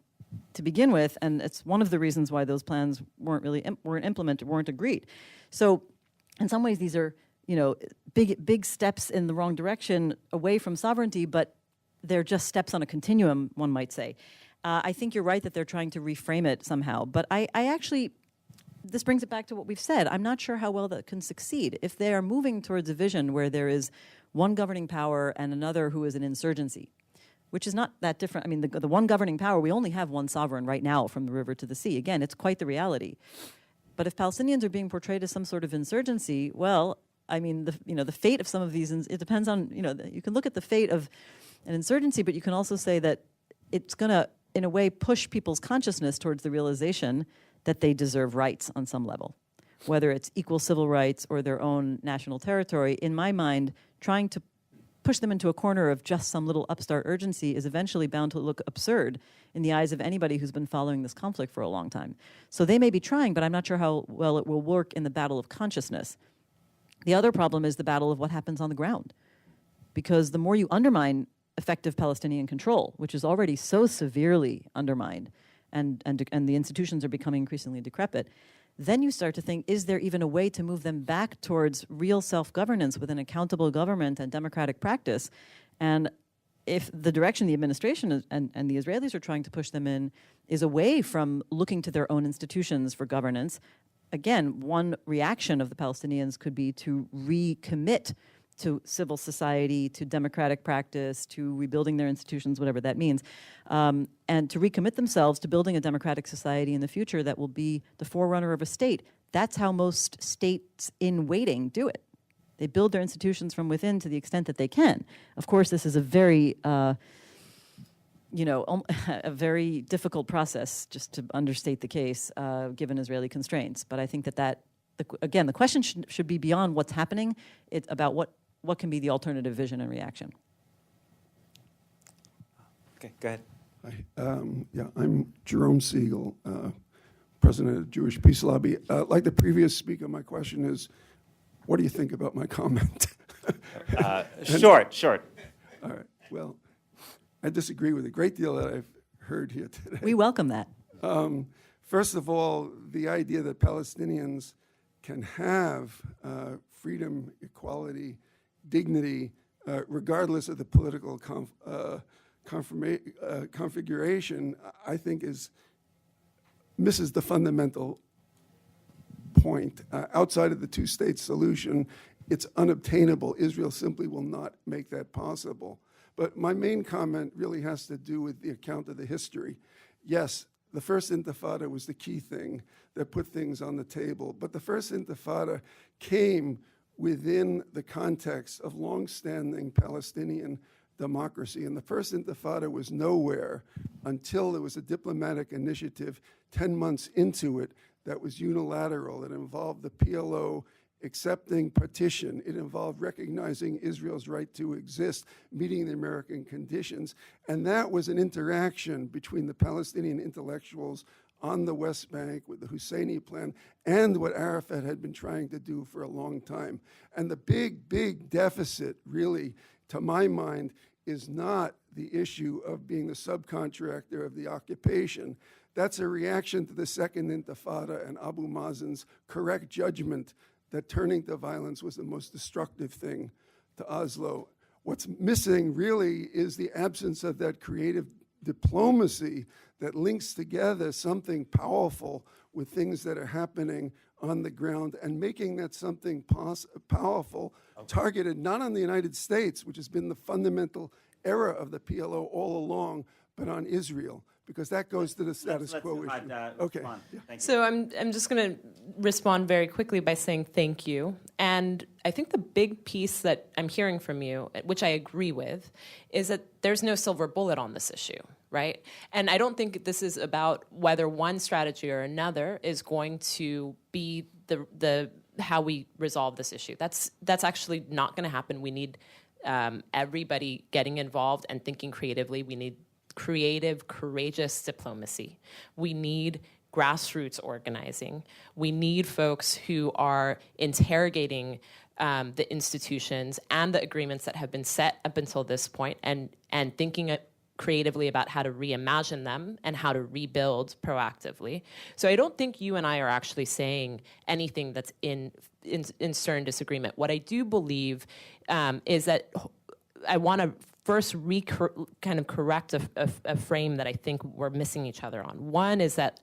to begin with, and it's one of the reasons why those plans weren't implemented, weren't agreed. So, in some ways, these are big steps in the wrong direction away from sovereignty, but they're just steps on a continuum, one might say. I think you're right that they're trying to reframe it somehow, but I actually, this brings it back to what we've said. I'm not sure how well that can succeed. If they are moving towards a vision where there is one governing power and another who is an insurgency, which is not that different. I mean, the one governing power, we only have one sovereign right now from the river to the sea. Again, it's quite the reality. But if Palestinians are being portrayed as some sort of insurgency, well, I mean, the fate of some of these, it depends on, you can look at the fate of an insurgency, but you can also say that it's going to, in a way, push people's consciousness towards the realization that they deserve rights on some level, whether it's equal civil rights or their own national territory, in my mind, trying to push them into a corner of just some little upstart urgency is eventually bound to look absurd in the eyes of anybody who's been following this conflict for a long time. So they may be trying, but I'm not sure how well it will work in the battle of consciousness. The other problem is the battle of what happens on the ground. Because the more you undermine effective Palestinian control, which is already so severely undermined, and the institutions are becoming increasingly decrepit, then you start to think, is there even a way to move them back towards real self-governance with an accountable government and democratic practice? And if the direction the administration is, and the Israelis are trying to push them in is away from looking to their own institutions for governance, again, one reaction of the Palestinians could be to recommit to civil society, to democratic practice, to rebuilding their institutions, whatever that means, and to recommit themselves to building a democratic society in the future that will be the forerunner of a state. That's how most states in waiting do it. They build their institutions from within to the extent that they can. Of course, this is a very, a very difficult process, just to understate the case, given Israeli constraints. But I think again, the question should be beyond what's happening. It's about what can be the alternative vision and reaction. Okay, go ahead. Hi, I'm Jerome Siegel, president of the Jewish Peace Lobby. Like the previous speaker, my question is, what do you think about my comment? Short. All right, well, I disagree with a great deal that I've heard here today. We welcome that. First of all, the idea that Palestinians can have freedom, equality, dignity, regardless of the political configuration, I think misses the fundamental point. Outside of the two-state solution, it's unobtainable. Israel simply will not make that possible. But my main comment really has to do with the account of the history. Yes, the first intifada was the key thing that put things on the table, but the first intifada came within the context of long-standing Palestinian democracy. And the first intifada was nowhere until there was a diplomatic initiative 10 months into it that was unilateral. It involved the PLO accepting partition. It involved recognizing Israel's right to exist, meeting the American conditions. And that was an interaction between the Palestinian intellectuals on the West Bank with the Husseini plan and what Arafat had been trying to do for a long time. And the big deficit, really, to my mind, is not the issue of being the subcontractor of the occupation. That's a reaction to the Second Intifada and Abu Mazen's correct judgment that turning to violence was the most destructive thing to Oslo. What's missing, really, is the absence of that creative diplomacy that links together something powerful with things that are happening on the ground and making that something powerful targeted not on the United States, which has been the fundamental error of the PLO all along, but on Israel, because that goes to the status quo issue. Okay. Thank you. So I'm just going to respond very quickly by saying thank you. And I think the big piece that I'm hearing from you, which I agree with, is that there's no silver bullet on this issue, right? And I don't think this is about whether one strategy or another is going to be the how we resolve this issue. That's actually not going to happen. We need everybody getting involved and thinking creatively. We need creative, courageous diplomacy. We need grassroots organizing. We need folks who are interrogating the institutions and the agreements that have been set up until this point and thinking creatively about how to reimagine them and how to rebuild proactively. So I don't think you and I are actually saying anything that's in stern disagreement. What I do believe is that I want to first kind of correct a frame that I think we're missing each other on. One is that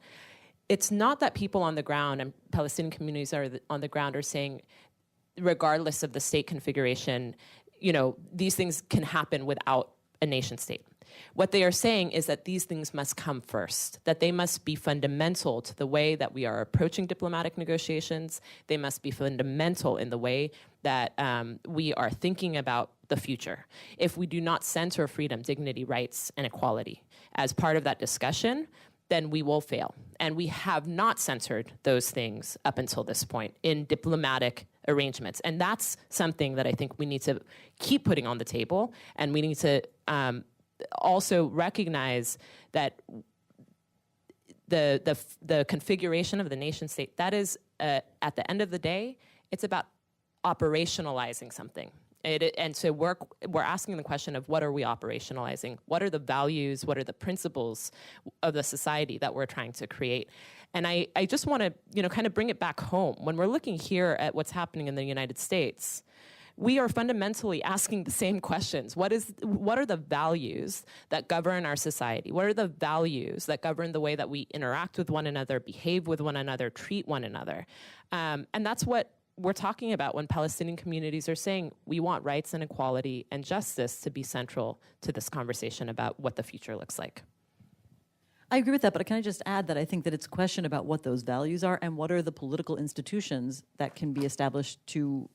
it's not that people on the ground and Palestinian communities on the ground are saying, regardless of the state configuration, these things can happen without a nation state. What they are saying is that these things must come first, that they must be fundamental to the way that we are approaching diplomatic negotiations. They must be fundamental in the way that we are thinking about the future. If we do not center freedom, dignity, rights, and equality as part of that discussion, then we will fail. And we have not censored those things up until this point in diplomatic arrangements. And that's something that I think we need to keep putting on the table. And we need to also recognize that the configuration of the nation state, that is, at the end of the day, it's about operationalizing something. And so we're asking the question of what are we operationalizing? What are the values? What are the principles of the society that we're trying to create? And I just want to kind of bring it back home. When we're looking here at what's happening in the United States, we are fundamentally asking the same questions. What are the values that govern our society? What are the values that govern the way that we interact with one another, behave with one another, treat one another? And that's what we're talking about when Palestinian communities are saying we want rights and equality and justice to be central to this conversation about what the future looks like. I agree with that, but can I just add that I think that it's a question about what those values are and what are the political institutions that can be established to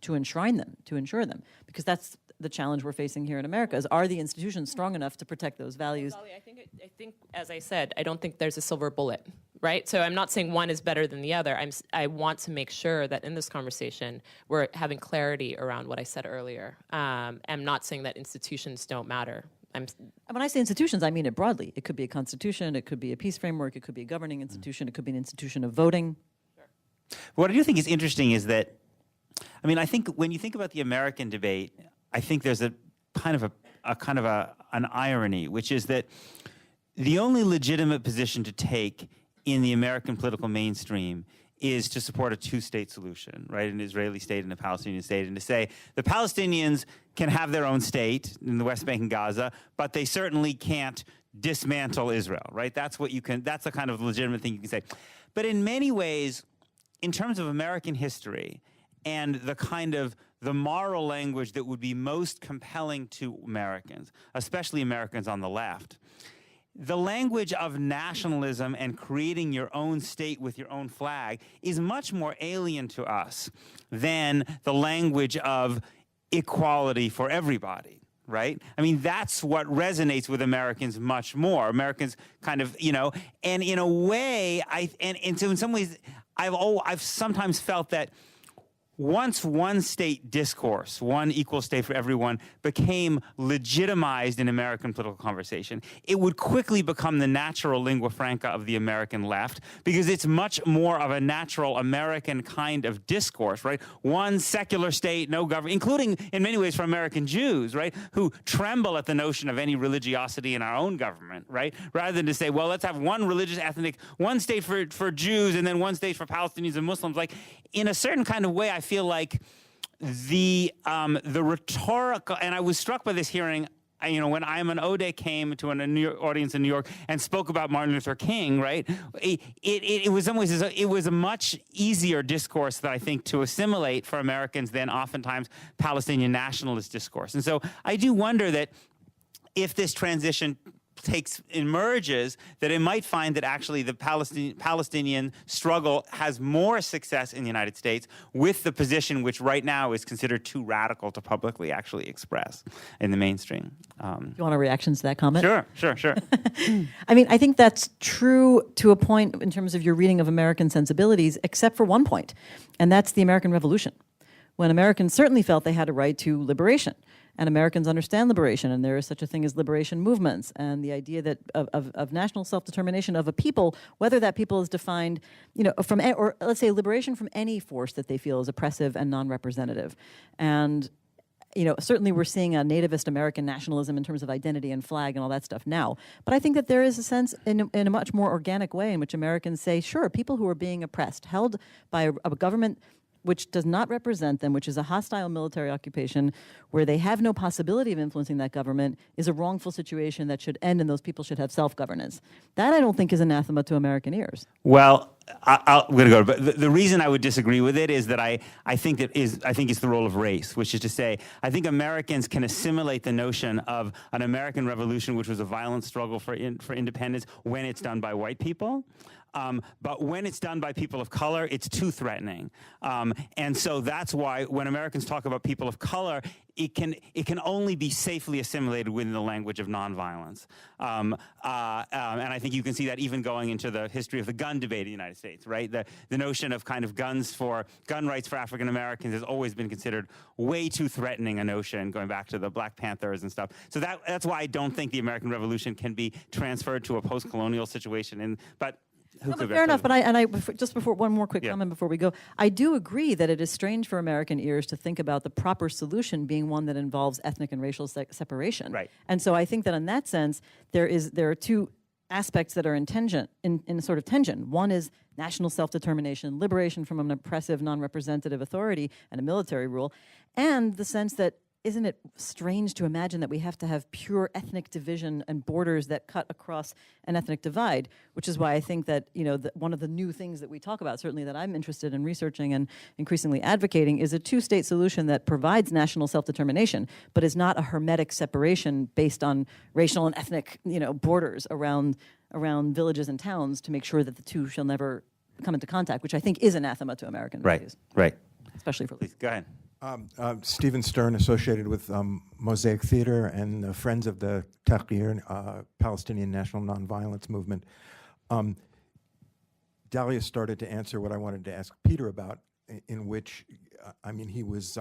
enshrine them, to ensure them, because that's the challenge we're facing here in America, is are the institutions strong enough to protect those values? Well, I think, as I said, I don't think there's a silver bullet, right? So I'm not saying one is better than the other. I want to make sure that in this conversation, we're having clarity around what I said earlier. I'm not saying that institutions don't matter. When I say institutions, I mean it broadly. It could be a constitution, it could be a peace framework, it could be a governing institution, it could be an institution of voting. Sure. What I do think is interesting is that, I think when you think about the American debate, I think there's a kind of an irony, which is that the only legitimate position to take in the American political mainstream is to support a two-state solution, right? An Israeli state and a Palestinian state, and to say the Palestinians can have their own state in the West Bank and Gaza, but they certainly can't dismantle Israel, right? That's the kind of legitimate thing you can say. But in many ways, in terms of American history and the moral language that would be most compelling to Americans, especially Americans on the left, the language of nationalism and creating your own state with your own flag is much more alien to us than the language of equality for everybody, right? That's what resonates with Americans much more. Americans and in a way, so in some ways, I've sometimes felt that once one state discourse, one equal state for everyone, became legitimized in American political conversation, it would quickly become the natural lingua franca of the American left, because it's much more of a natural American kind of discourse, right? One secular state, no government, including in many ways for American Jews, right, who tremble at the notion of any religiosity in our own government, right? Rather than to say, well, let's have one religious, ethnic, one state for Jews and then one state for Palestinians and Muslims. Like, in a certain kind of way, I feel like the rhetorical, and I was struck by this hearing, when Ayman Odeh came to a New York audience in New York and spoke about Martin Luther King, right? It was in some ways, it was a much easier discourse that I think to assimilate for Americans than oftentimes Palestinian nationalist discourse. And so I do wonder that if this transition emerges, that it might find that actually the Palestinian struggle has more success in the United States with the position which right now is considered too radical to publicly actually express in the mainstream. You want a reaction to that comment? Sure. I think that's true to a point in terms of your reading of American sensibilities, except for one point, and that's the American Revolution, when Americans certainly felt they had a right to liberation. And Americans understand liberation, and there is such a thing as liberation movements, and the idea that of national self-determination of a people, whether that people is defined, from, or let's say liberation from any force that they feel is oppressive and non-representative. And, certainly we're seeing a nativist American nationalism in terms of identity and flag and all that stuff now. But I think that there is a sense in a much more organic way in which Americans say, sure, people who are being oppressed, held by a government which does not represent them, which is a hostile military occupation where they have no possibility of influencing that government, is a wrongful situation that should end and those people should have self-governance. That I don't think is anathema to American ears. Well, I'm going to go, but the reason I would disagree with it is that I think it's the role of race, which is to say, I think Americans can assimilate the notion of an American Revolution, which was a violent struggle for independence, when it's done by white people. But when it's done by people of color, it's too threatening. And so that's why when Americans talk about people of color, it can only be safely assimilated within the language of nonviolence. And I think you can see that even going into the history of the gun debate in the United States, right? The notion of kind of gun rights for African Americans has always been considered way too threatening a notion, going back to the Black Panthers and stuff. So that's why I don't think the American Revolution can be transferred to a post-colonial situation. But fair enough, but just before one more quick comment before we go, I do agree that it is strange for American ears to think about the proper solution being one that involves ethnic and racial separation. Right. And so I think that in that sense, there are two aspects that are in sort of tension. One is national self-determination, liberation from an oppressive, non-representative authority and a military rule, and the sense that isn't it strange to imagine that we have to have pure ethnic division and borders that cut across an ethnic divide, which is why I think that, one of the new things that we talk about, certainly that I'm interested in researching and increasingly advocating, is a two-state solution that provides national self-determination, but is not a hermetic separation based on racial and ethnic, borders around villages and towns to make sure that the two shall never come into contact, which I think is anathema to American values. Right. Especially for Please, go ahead. Stephen Stern, associated with Mosaic Theater and Friends of the Tahrir, Palestinian National Nonviolence Movement. Dalia started to answer what I wanted to ask Peter about, in which, he was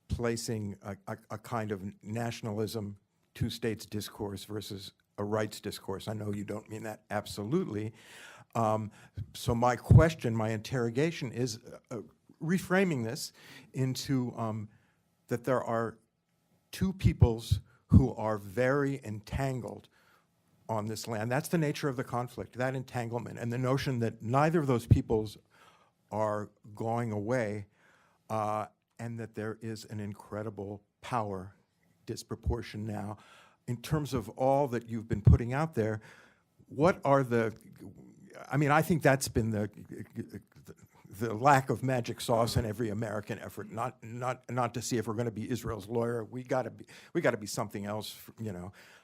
placing a kind of nationalism, two states discourse versus a rights discourse. I know you don't mean that absolutely. So my question, my interrogation is, reframing this into that there are two peoples who are very entangled on this land. That's the nature of the conflict, that entanglement, and the notion that neither of those peoples are going away, and that there is an incredible power disproportion now. In terms of all that you've been putting out there, what are I think that's been the lack of magic sauce in every American effort. Not to see if we're going to be Israel's lawyer. We got to be something else.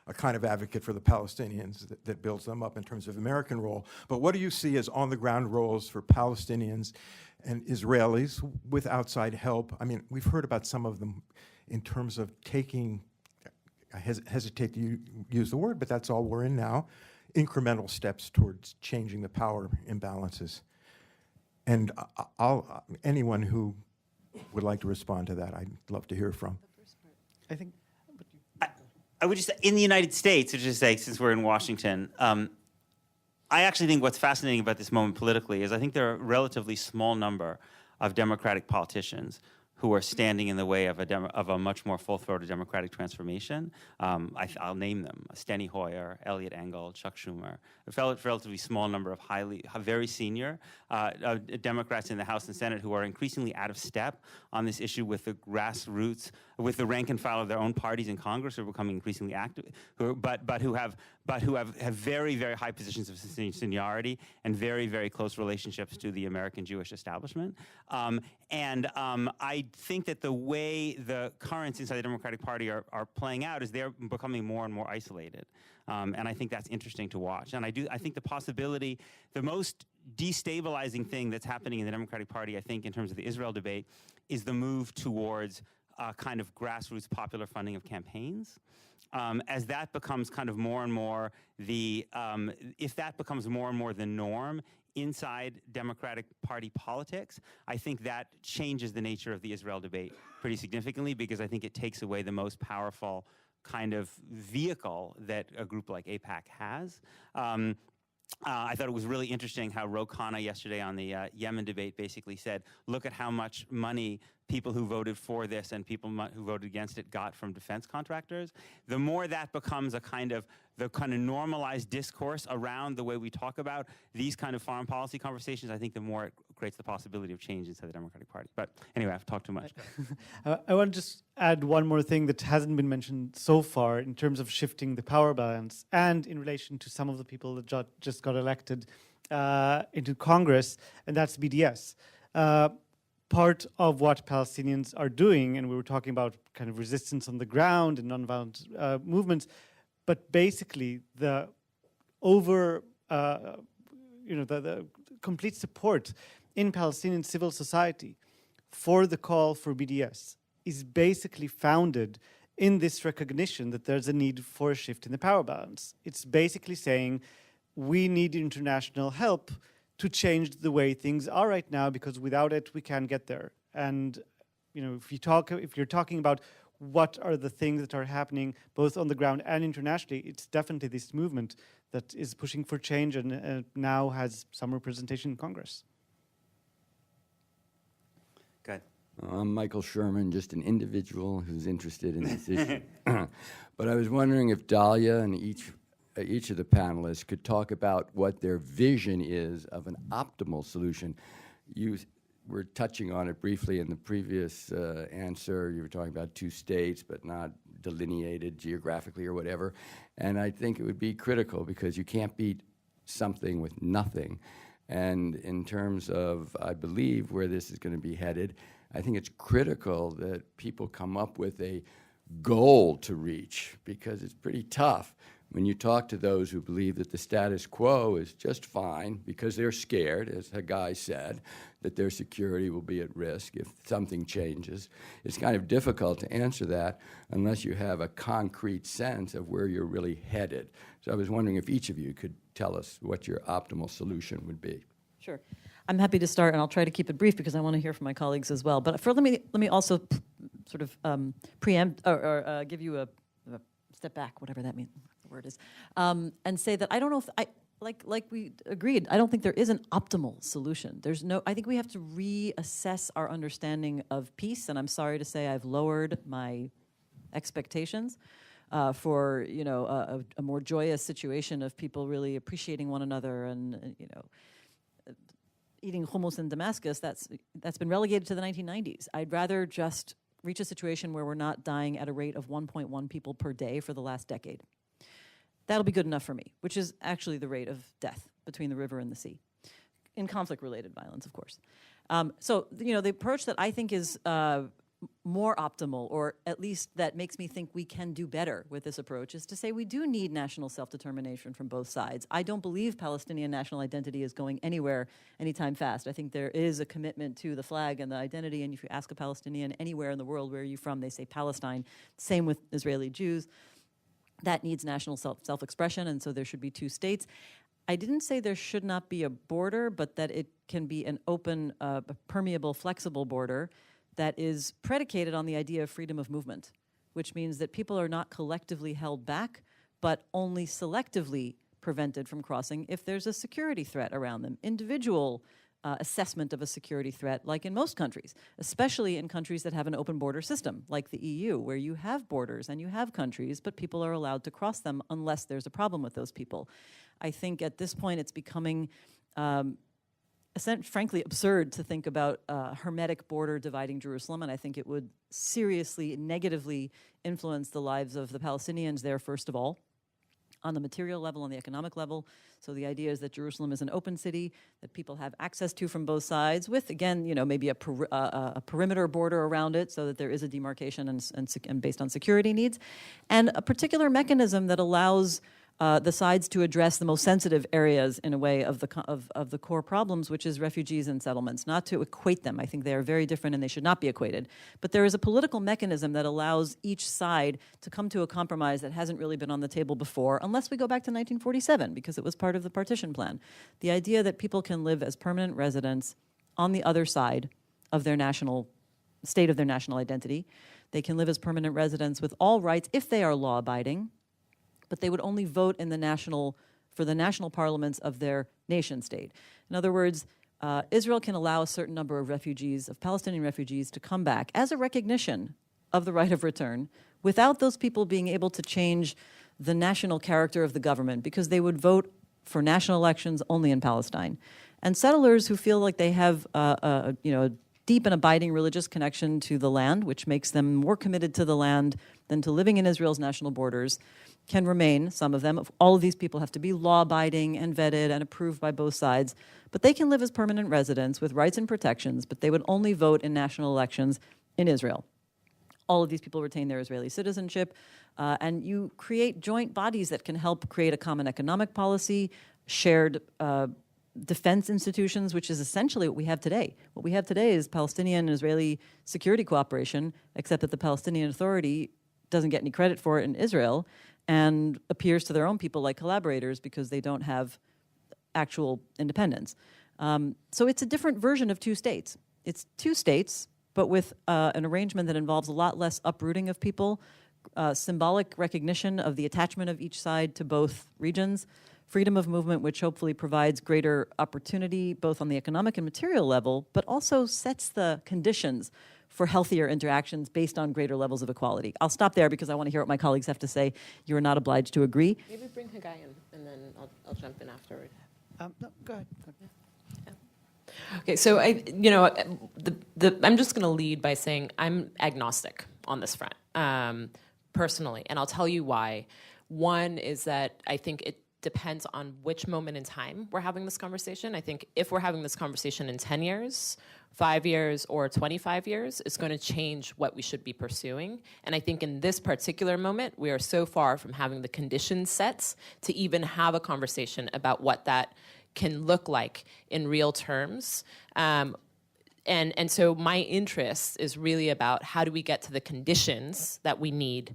A kind of advocate for the Palestinians that builds them up in terms of American role. But what do you see as on the ground roles for Palestinians and Israelis with outside help? We've heard about some of them in terms of taking. I hesitate to use the word, but that's all we're in now. Incremental steps towards changing the power imbalances. And anyone who would like to respond to that, I'd love to hear from. I think. I would just, in the United States, since we're in Washington, I actually think what's fascinating about this moment politically is I think there are a relatively small number of Democratic politicians who are standing in the way of a much more full-throated democratic transformation. I'll name them: Steny Hoyer, Eliot Engel, Chuck Schumer. A relatively small number of very senior Democrats in the House and Senate who are increasingly out of step on this issue with the grassroots, with the rank and file of their own parties in Congress, who are becoming increasingly active, but who have very, very high positions of seniority and very, very close relationships to the American Jewish establishment. I think that the way the currents inside the Democratic Party are playing out is they're becoming more and more isolated. And I think that's interesting to watch. And I think the possibility, the most destabilizing thing that's happening in the Democratic Party, I think, in terms of the Israel debate, is the move towards kind of grassroots popular funding of campaigns. As that becomes kind of more and more if that becomes more and more the norm inside Democratic Party politics, I think that changes the nature of the Israel debate pretty significantly, because I think it takes away the most powerful kind of vehicle that a group like AIPAC has. I thought it was really interesting how Ro Khanna yesterday on the Yemen debate basically said, look at how much money people who voted for this and people who voted against it got from defense contractors. The more that becomes the kind of normalized discourse around the way we talk about these kind of foreign policy conversations, I think the more it creates the possibility of change inside the Democratic Party. But anyway, I've talked too much. I want to just add one more thing that hasn't been mentioned so far in terms of shifting the power balance and in relation to some of the people that just got elected into Congress, and that's BDS. Part of what Palestinians are doing, and we were talking about kind of resistance on the ground and nonviolent movements, but basically the the complete support in Palestinian civil society for the call for BDS is basically founded in this recognition that there's a need for a shift in the power balance. It's basically saying we need international help to change the way things are right now, because without it we can't get there. And if you're talking about what are the things that are happening both on the ground and internationally, it's definitely this movement that is pushing for change and now has some representation in Congress. Good. I'm Michael Sherman, just an individual who's interested in this issue. But I was wondering if Dahlia and each of the panelists could talk about what their vision is of an optimal solution. You were touching on it briefly in the previous answer. You were talking about 2 states, but not delineated geographically or whatever. And I think it would be critical because you can't beat something with nothing. And in terms of, I believe, where this is going to be headed, I think it's critical that people come up with a goal to reach, because it's pretty tough when you talk to those who believe that the status quo is just fine because they're scared, as Haggai said, that their security will be at risk if something changes. It's kind of difficult to answer that unless you have a concrete sense of where you're really headed. So I was wondering if each of you could tell us what your optimal solution would be. Sure. I'm happy to start, and I'll try to keep it brief because I want to hear from my colleagues as well. But let me also sort of preempt or give you a step back, whatever that means, the word is, and say that I don't know if like we agreed, I don't think there is an optimal solution. I think we have to reassess our understanding of peace, and I'm sorry to say I've lowered my expectations for a more joyous situation of people really appreciating one another and eating hummus in Damascus. That's been relegated to the 1990s. I'd rather just reach a situation where we're not dying at a rate of 1.1 people per day for the last decade. That'll be good enough for me, which is actually the rate of death between the river and the sea, in conflict-related violence, of course. So the approach that I think is more optimal, or at least that makes me think we can do better with this approach, is to say we do need national self-determination from both sides. I don't believe Palestinian national identity is going anywhere anytime fast. I think there is a commitment to the flag and the identity, and if you ask a Palestinian anywhere in the world, where are you from, they say Palestine. Same with Israeli Jews. That needs national self-expression, and so there should be 2 states. I didn't say there should not be a border, but that it can be an open, permeable, flexible border that is predicated on the idea of freedom of movement, which means that people are not collectively held back, but only selectively prevented from crossing if there's a security threat around them. Individual assessment of a security threat, like in most countries, especially in countries that have an open border system, like the EU, where you have borders and you have countries, but people are allowed to cross them unless there's a problem with those people. I think at this point it's becoming frankly absurd to think about a hermetic border dividing Jerusalem, and I think it would seriously, negatively influence the lives of the Palestinians there, first of all, on the material level, on the economic level. So the idea is that Jerusalem is an open city that people have access to from both sides with, again, maybe a perimeter border around it so that there is a demarcation and based on security needs, and a particular mechanism that allows the sides to address the most sensitive areas in a way of the core problems, which is refugees and settlements, not to equate them. I think they are very different and they should not be equated. But there is a political mechanism that allows each side to come to a compromise that hasn't really been on the table before, unless we go back to 1947, because it was part of the partition plan. The idea that people can live as permanent residents on the other side of their national state of their national identity. They can live as permanent residents with all rights if they are law-abiding, but they would only vote in for the national parliaments of their nation state. In other words, Israel can allow a certain number of Palestinian refugees, to come back as a recognition of the right of return without those people being able to change the national character of the government, because they would vote for national elections only in Palestine. And settlers who feel like they have a deep and abiding religious connection to the land, which makes them more committed to the land than to living in Israel's national borders, can remain, some of them. All of these people have to be law-abiding and vetted and approved by both sides, but they can live as permanent residents with rights and protections, but they would only vote in national elections in Israel. All of these people retain their Israeli citizenship, and you create joint bodies that can help create a common economic policy, shared defense institutions, which is essentially what we have today. What we have today is Palestinian and Israeli security cooperation, except that the Palestinian Authority doesn't get any credit for it in Israel and appears to their own people like collaborators because they don't have actual independence. So it's a different version of two states. It's two states, but with an arrangement that involves a lot less uprooting of people, symbolic recognition of the attachment of each side to both regions, freedom of movement, which hopefully provides greater opportunity both on the economic and material level, but also sets the conditions for healthier interactions based on greater levels of equality. I'll stop there because I want to hear what my colleagues have to say. You are not obliged to agree. Maybe bring Hagai in, and then I'll jump in afterward. No, go ahead. Okay, so I'm just going to lead by saying I'm agnostic on this front, personally, and I'll tell you why. One is that I think it depends on which moment in time we're having this conversation. I think if we're having this conversation in 10 years, 5 years, or 25 years, it's going to change what we should be pursuing. And I think in this particular moment, we are so far from having the conditions set to even have a conversation about what that can look like in real terms. And so my interest is really about how do we get to the conditions that we need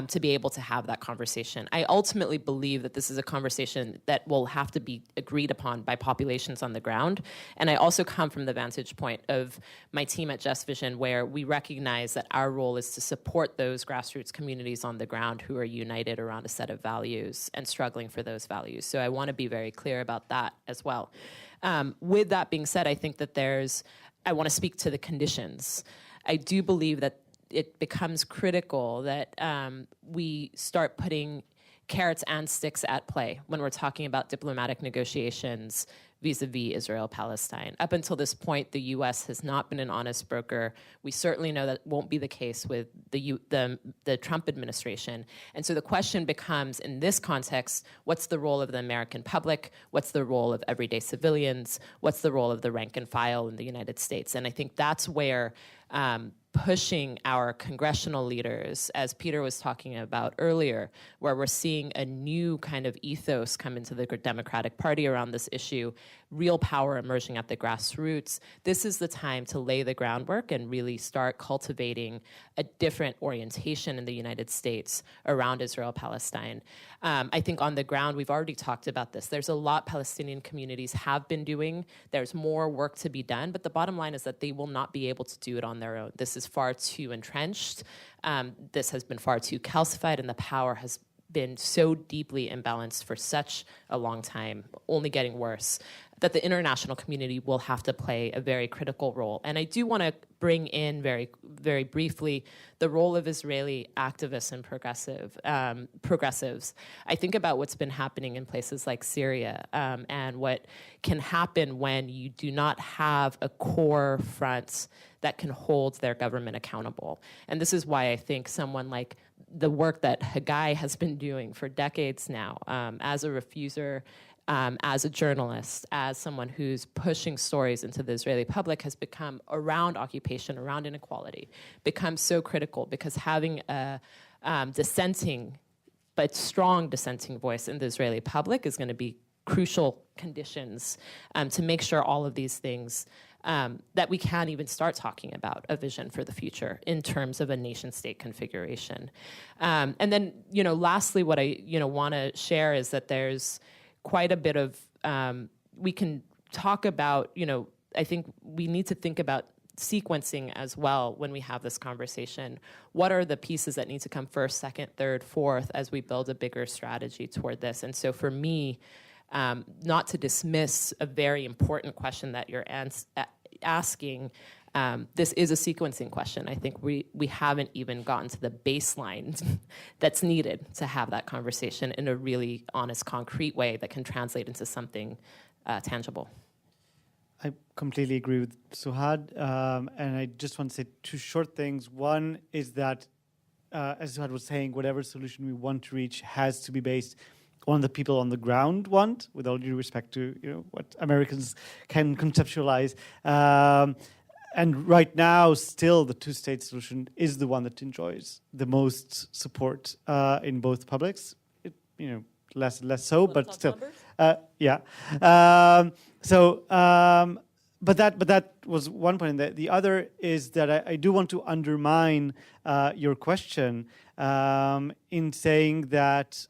to be able to have that conversation. I ultimately believe that this is a conversation that will have to be agreed upon by populations on the ground. And I also come from the vantage point of my team at Just Vision, where we recognize that our role is to support those grassroots communities on the ground who are united around a set of values and struggling for those values. So I want to be very clear about that as well. With that being said, I think that I want to speak to the conditions. I do believe that it becomes critical that we start putting carrots and sticks at play when we're talking about diplomatic negotiations vis-a-vis Israel-Palestine. Up until this point, the U.S. has not been an honest broker. We certainly know that won't be the case with the Trump administration. And so the question becomes, in this context, what's the role of the American public? What's the role of everyday civilians? What's the role of the rank and file in the United States? And I think that's where pushing our congressional leaders, as Peter was talking about earlier, where we're seeing a new kind of ethos come into the Democratic Party around this issue, real power emerging at the grassroots. This is the time to lay the groundwork and really start cultivating a different orientation in the United States around Israel-Palestine. I think on the ground, we've already talked about this. There's a lot Palestinian communities have been doing. There's more work to be done, but the bottom line is that they will not be able to do it on their own. This is far too entrenched. This has been far too calcified, and the power has been so deeply imbalanced for such a long time, only getting worse, that the international community will have to play a very critical role. And I do want to bring in very, very briefly the role of Israeli activists and progressives. I think about what's been happening in places like Syria and what can happen when you do not have a core front that can hold their government accountable. And this is why I think someone like the work that Hagai has been doing for decades now, as a refuser, as a journalist, as someone who's pushing stories into the Israeli public, has become around occupation, around inequality, becomes so critical, because having a dissenting, but strong dissenting voice in the Israeli public is going to be crucial conditions to make sure all of these things that we can even start talking about a vision for the future in terms of a nation-state configuration. And then, lastly, what I, want to share is that there's quite a bit of, we can talk about, I think we need to think about sequencing as well when we have this conversation. What are the pieces that need to come first, second, third, fourth, as we build a bigger strategy toward this? And so for me, not to dismiss a very important question that you're asking, this is a sequencing question. I think we haven't even gotten to the baseline that's needed to have that conversation in a really honest, concrete way that can translate into something tangible. I completely agree with Suhad, and I just want to say two short things. One is that, as Suhad was saying, whatever solution we want to reach has to be based on the people on the ground want, with all due respect to what Americans can conceptualize. And right now, still, the two-state solution is the one that enjoys the most support in both publics. less and less so, but talk still. numbers? Yeah. But that was one point. And the other is that I do want to undermine your question in saying that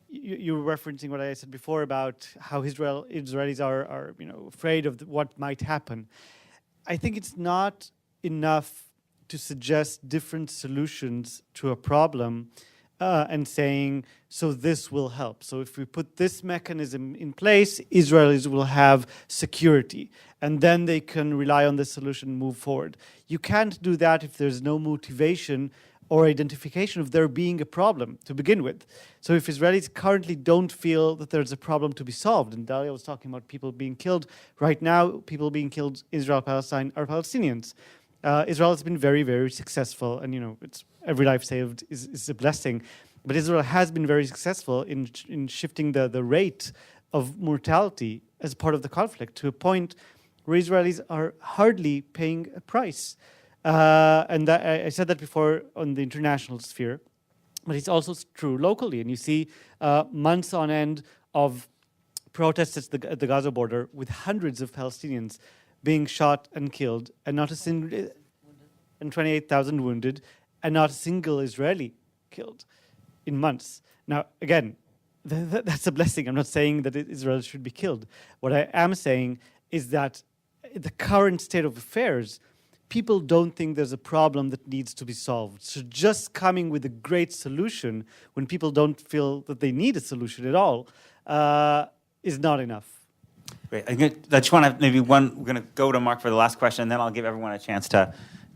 you were referencing what I said before about how Israelis are afraid of what might happen. I think it's not enough to suggest different solutions to a problem and saying, so this will help. So if we put this mechanism in place, Israelis will have security, and then they can rely on this solution and move forward. You can't do that if there's no motivation or identification of there being a problem to begin with. So if Israelis currently don't feel that there's a problem to be solved, and Dalia was talking about people being killed, right now people being killed, Israel-Palestine, are Palestinians. Israel has been very, very successful, and it's every life saved is a blessing. But Israel has been very successful in shifting the rate of mortality as part of the conflict to a point where Israelis are hardly paying a price. And I said that before on the international sphere, but it's also true locally. And you see months on end of protests at the Gaza border with hundreds of Palestinians being shot and killed, and not a single, and 28,000 wounded, and not a single Israeli killed in months. Now, again, that's a blessing. I'm not saying that Israel should be killed. What I am saying is that the current state of affairs, people don't think there's a problem that needs to be solved. So just coming with a great solution when people don't feel that they need a solution at all is not enough. Great. I just want to we're going to go to Mark for the last question, and then I'll give everyone a chance to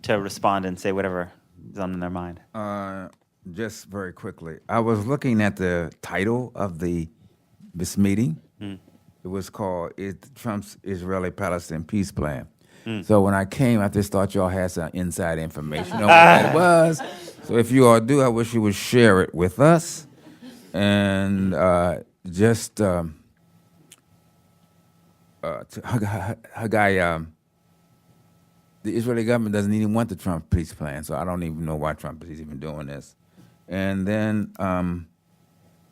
respond and say whatever is on their mind. Just very quickly, I was looking at the title of this meeting. It was called Trump's Israeli-Palestinian Peace Plan. So when I came, I just thought y'all had some inside information on what that was. So if you all do, I wish you would share it with us. And Haggai, the Israeli government doesn't even want the Trump peace plan, so I don't even know why Trump is even doing this. And then,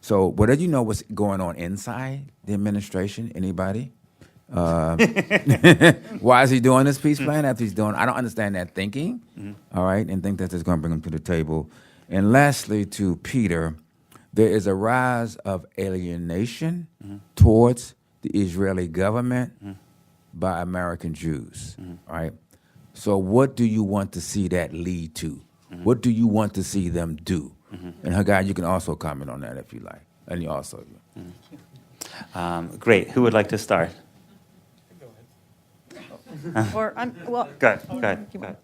so what did you know what's going on inside the administration? Anybody? Why is he doing this peace plan after he's doing? I don't understand that thinking. All right, and think that it's going to bring him to the table. And lastly, to Peter, there is a rise of alienation towards the Israeli government by American Jews. Right. So, what do you want to see that lead to? What do you want to see them do? And Haggai, you can also comment on that if you like. And you also. Great. Who would like to start? Or well. Go ahead.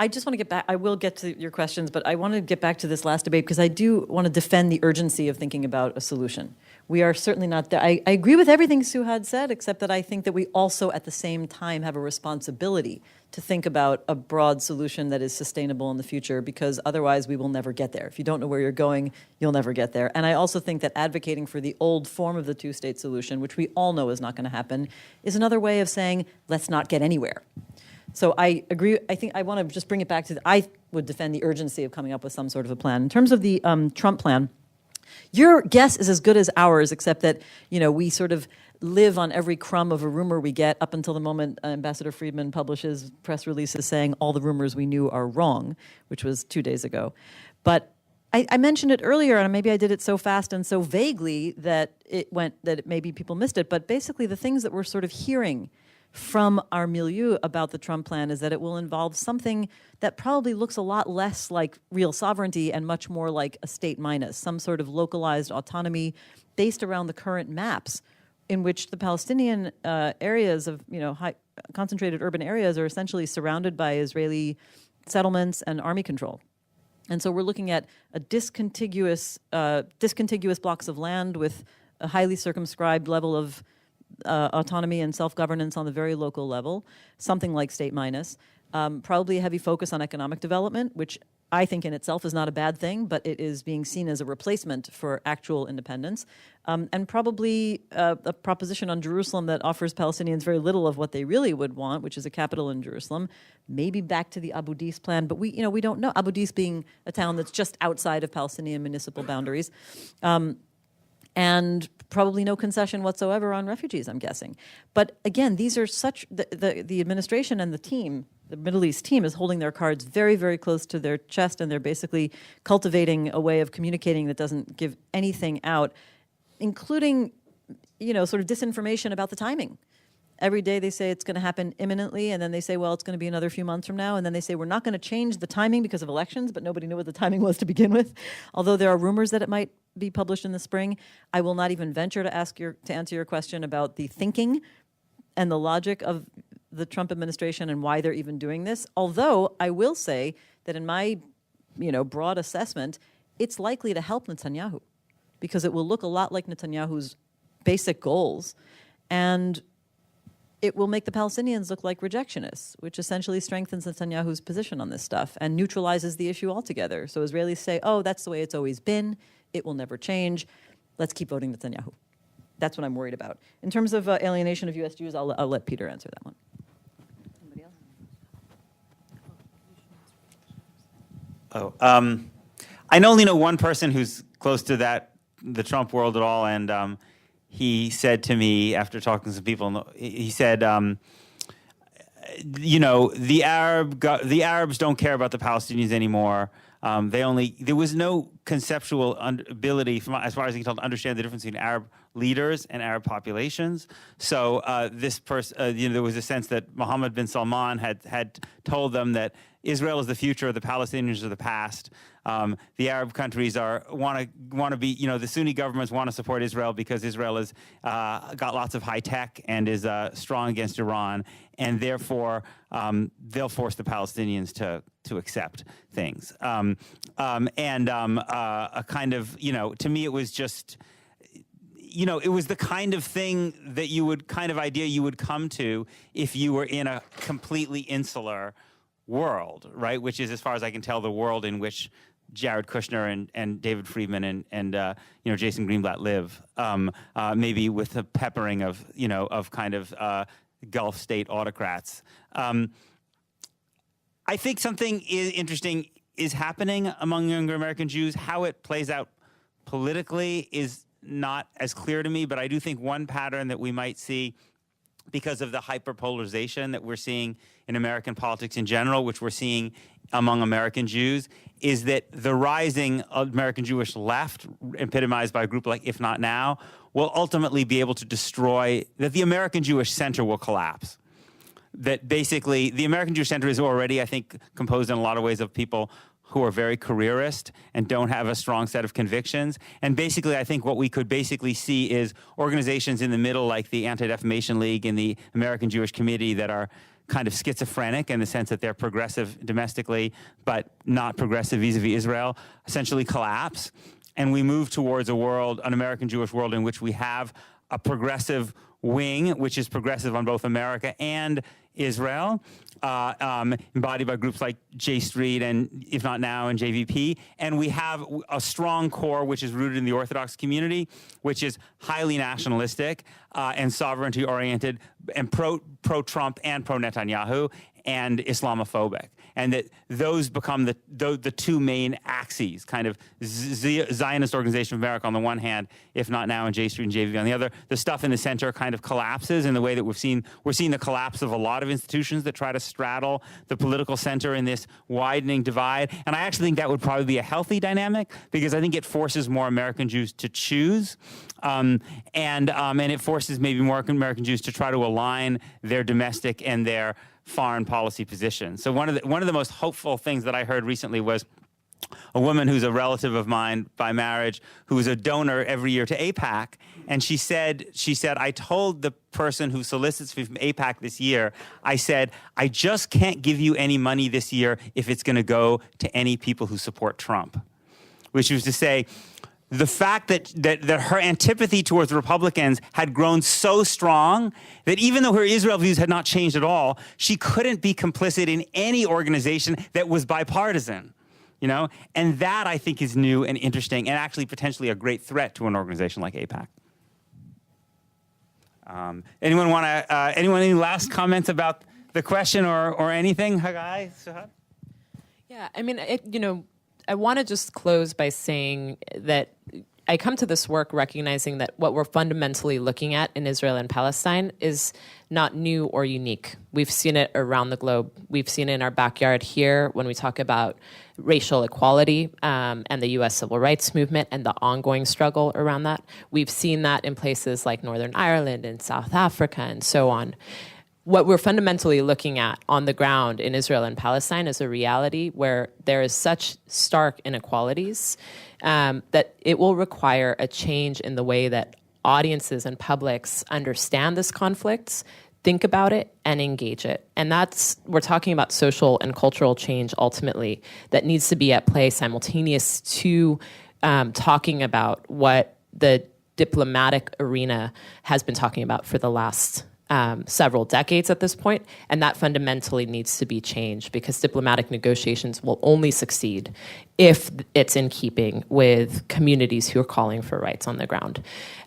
I just want to get back. I will get to your questions, but I want to get back to this last debate because I do want to defend the urgency of thinking about a solution. We are certainly not there. I agree with everything Suhad said, except that I think that we also, at the same time, have a responsibility to think about a broad solution that is sustainable in the future, because otherwise we will never get there. If you don't know where you're going, you'll never get there. And I also think that advocating for the old form of the two-state solution, which we all know is not going to happen, is another way of saying, let's not get anywhere. So I agree. I think I want to just bring it back to I would defend the urgency of coming up with some sort of a plan. In terms of the Trump plan, your guess is as good as ours, except that, we sort of live on every crumb of a rumor we get up until the moment Ambassador Friedman publishes press releases saying all the rumors we knew are wrong, which was 2 days ago. But I mentioned it earlier, and maybe I did it so fast and so vaguely that maybe people missed it. But basically the things that we're sort of hearing from our milieu about the Trump plan is that it will involve something that probably looks a lot less like real sovereignty and much more like a state minus, some sort of localized autonomy based around the current maps in which the Palestinian areas of, high concentrated urban areas are essentially surrounded by Israeli settlements and army control. And so we're looking at a discontiguous blocks of land with a highly circumscribed level of autonomy and self-governance on the very local level, something like state minus, probably a heavy focus on economic development, which I think in itself is not a bad thing, but it is being seen as a replacement for actual independence, and probably a proposition on Jerusalem that offers Palestinians very little of what they really would want, which is a capital in Jerusalem, maybe back to the Abu Dis plan, but we don't know. Abu Dis being a town that's just outside of Palestinian municipal boundaries. and probably no concession whatsoever on refugees, I'm guessing. But again, these are such, the administration and the team, the Middle East team is holding their cards very, very close to their chest, and they're basically cultivating a way of communicating that doesn't give anything out, including, sort of disinformation about the timing. Every day they say it's going to happen imminently, and then they say, well, it's going to be another few months from now, and then they say we're not going to change the timing because of elections, but nobody knew what the timing was to begin with. Although there are rumors that it might be published in the spring, I will not even venture to answer your question about the thinking and the logic of the Trump administration and why they're even doing this. Although I will say that in my, broad assessment, it's likely to help Netanyahu because it will look a lot like Netanyahu's basic goals, and it will make the Palestinians look like rejectionists, which essentially strengthens Netanyahu's position on this stuff and neutralizes the issue altogether. So Israelis say, oh, that's the way it's always been. It will never change. Let's keep voting Netanyahu. That's what I'm worried about. In terms of alienation of U.S. Jews, I'll let Peter answer that one. Anybody else? I only know one person who's close to the Trump world at all, and he said to me after talking to some people, he said, the Arabs don't care about the Palestinians anymore. There was no conceptual ability, as far as I can tell, to understand the difference between Arab leaders and Arab populations. So there was a sense that Mohammed bin Salman had told them that Israel is the future, the Palestinians are the past. The Arab countries want to be, the Sunni governments want to support Israel because Israel has got lots of high tech and is strong against Iran, and therefore they'll force the Palestinians to accept things. A kind of, to me, it was just, it was the kind of thing that you would come to if you were in a completely insular world, right? Which is, as far as I can tell, the world in which Jared Kushner and David Friedman and Jason Greenblatt live, maybe with a peppering of kind of Gulf state autocrats. I think something interesting is happening among younger American Jews. How it plays out politically is not as clear to me, but I do think one pattern that we might see, because of the hyperpolarization that we're seeing in American politics in general, which we're seeing among American Jews, is that the rising American Jewish left, epitomized by a group like If Not Now, will ultimately be able to destroy, that the American Jewish center will collapse. That basically, the American Jewish center is already, I think, composed in a lot of ways of people who are very careerist and don't have a strong set of convictions. And basically, I think what we could basically see is organizations in the middle, like the Anti-Defamation League and the American Jewish Committee, that are kind of schizophrenic in the sense that they're progressive domestically, but not progressive vis-a-vis Israel, essentially collapse. And we move towards an American Jewish world in which we have a progressive wing, which is progressive on both America and Israel, embodied by groups like J Street and If Not Now and JVP. And we have a strong core which is rooted in the Orthodox community, which is highly nationalistic and sovereignty-oriented and pro-Trump and pro-Netanyahu and Islamophobic. And that those become the two main axes, kind of Zionist Organization of America on the one hand, If Not Now, and J Street and JV on the other. The stuff in the center kind of collapses in the way that we're seeing the collapse of a lot of institutions that try to straddle the political center in this widening divide. And I actually think that would probably be a healthy dynamic, because I think it forces more American Jews to choose. And it forces maybe more American Jews to try to align their domestic and their foreign policy positions. So one of the most hopeful things that I heard recently was a woman who's a relative of mine by marriage, who is a donor every year to AIPAC, and she said, I told the person who solicits me from AIPAC this year, I said, I just can't give you any money this year if it's going to go to any people who support Trump. Which was to say, the fact that her antipathy towards Republicans had grown so strong that even though her Israel views had not changed at all, she couldn't be complicit in any organization that was bipartisan, And that, I think, is new and interesting and actually potentially a great threat to an organization like AIPAC. Anyone any last comments about the question or anything? Hagai? Suhad? Yeah, I mean, I want to just close by saying that I come to this work recognizing that what we're fundamentally looking at in Israel and Palestine is not new or unique. We've seen it around the globe. We've seen it in our backyard here when we talk about racial equality and the U.S. civil rights movement and the ongoing struggle around that. We've seen that in places like Northern Ireland and South Africa and so on. What we're fundamentally looking at on the ground in Israel and Palestine is a reality where there is such stark inequalities that it will require a change in the way that audiences and publics understand this conflict, think about it, and engage it. And we're talking about social and cultural change ultimately that needs to be at play simultaneous to talking about what the diplomatic arena has been talking about for the last several decades at this point, and that fundamentally needs to be changed because diplomatic negotiations will only succeed if it's in keeping with communities who are calling for rights on the ground.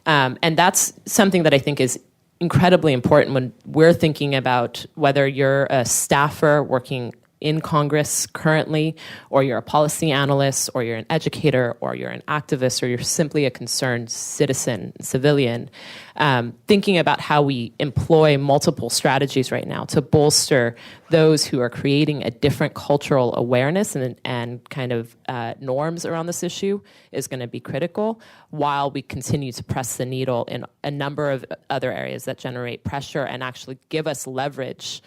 And that's something that I think is incredibly important when we're thinking about whether you're a staffer working in Congress currently, or you're a policy analyst, or you're an educator, or you're an activist, or you're simply a concerned citizen, civilian, thinking about how we employ multiple strategies right now to bolster those who are creating a different cultural awareness and kind of norms around this issue is going to be critical, while we continue to press the needle in a number of other areas that generate pressure and actually give us leverage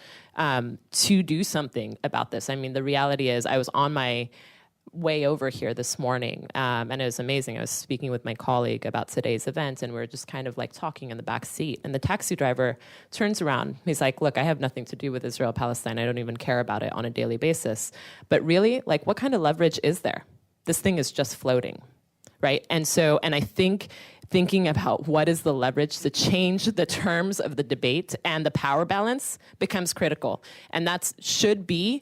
to do something about this. I mean, the reality is I was on my way over here this morning, and it was amazing. I was speaking with my colleague about today's event, and we were just kind of like talking in the back seat. And the taxi driver turns around. He's like, look, I have nothing to do with Israel-Palestine. I don't even care about it on a daily basis. But really, like, what kind of leverage is there? This thing is just floating, right? And I think thinking about what is the leverage to change the terms of the debate and the power balance becomes critical. And that should be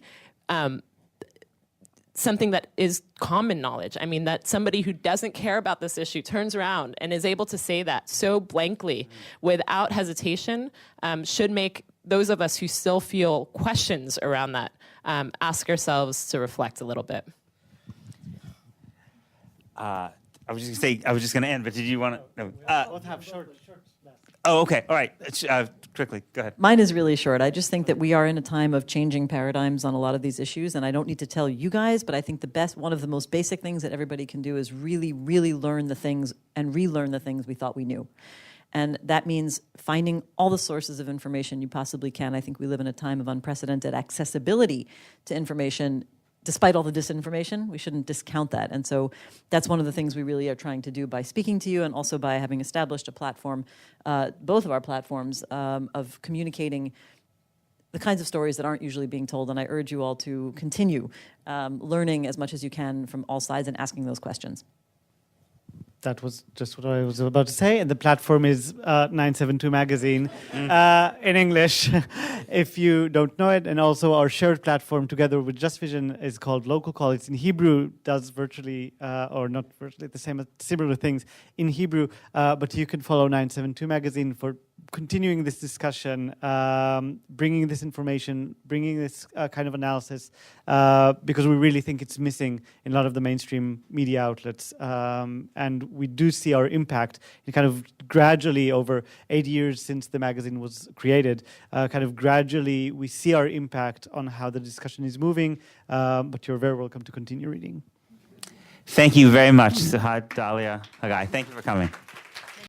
something that is common knowledge. I mean, that somebody who doesn't care about this issue turns around and is able to say that so blankly without hesitation should make those of us who still feel questions around that ask ourselves to reflect a little bit. I was just going to end, but did you want to? No. Both have short. Oh, okay. All right. Quickly, go ahead. Mine is really short. I just think that we are in a time of changing paradigms on a lot of these issues, and I don't need to tell you guys, but I think one of the most basic things that everybody can do is really, really learn the things and relearn the things we thought we knew. And that means finding all the sources of information you possibly can. I think we live in a time of unprecedented accessibility to information. Despite all the disinformation, we shouldn't discount that. And so that's one of the things we really are trying to do by speaking to you, and also by having established a platform, both of our platforms, of communicating the kinds of stories that aren't usually being told. And I urge you all to continue learning as much as you can from all sides and asking those questions. That was just what I was about to say. And the platform is 972 Magazine in English, if you don't know it. And also our shared platform together with Just Vision is called Local Call. It's in Hebrew, does virtually, or not virtually the same, similar things in Hebrew. But you can follow 972 Magazine for continuing this discussion, bringing this information, bringing this kind of analysis, because we really think it's missing in a lot of the mainstream media outlets. And we do see our impact in kind of gradually over 8 years since the magazine was created, kind of gradually we see our impact on how the discussion is moving, but you're very welcome to continue reading. Thank you very much, Suhad, Dalia, Hagai. Thank you for coming.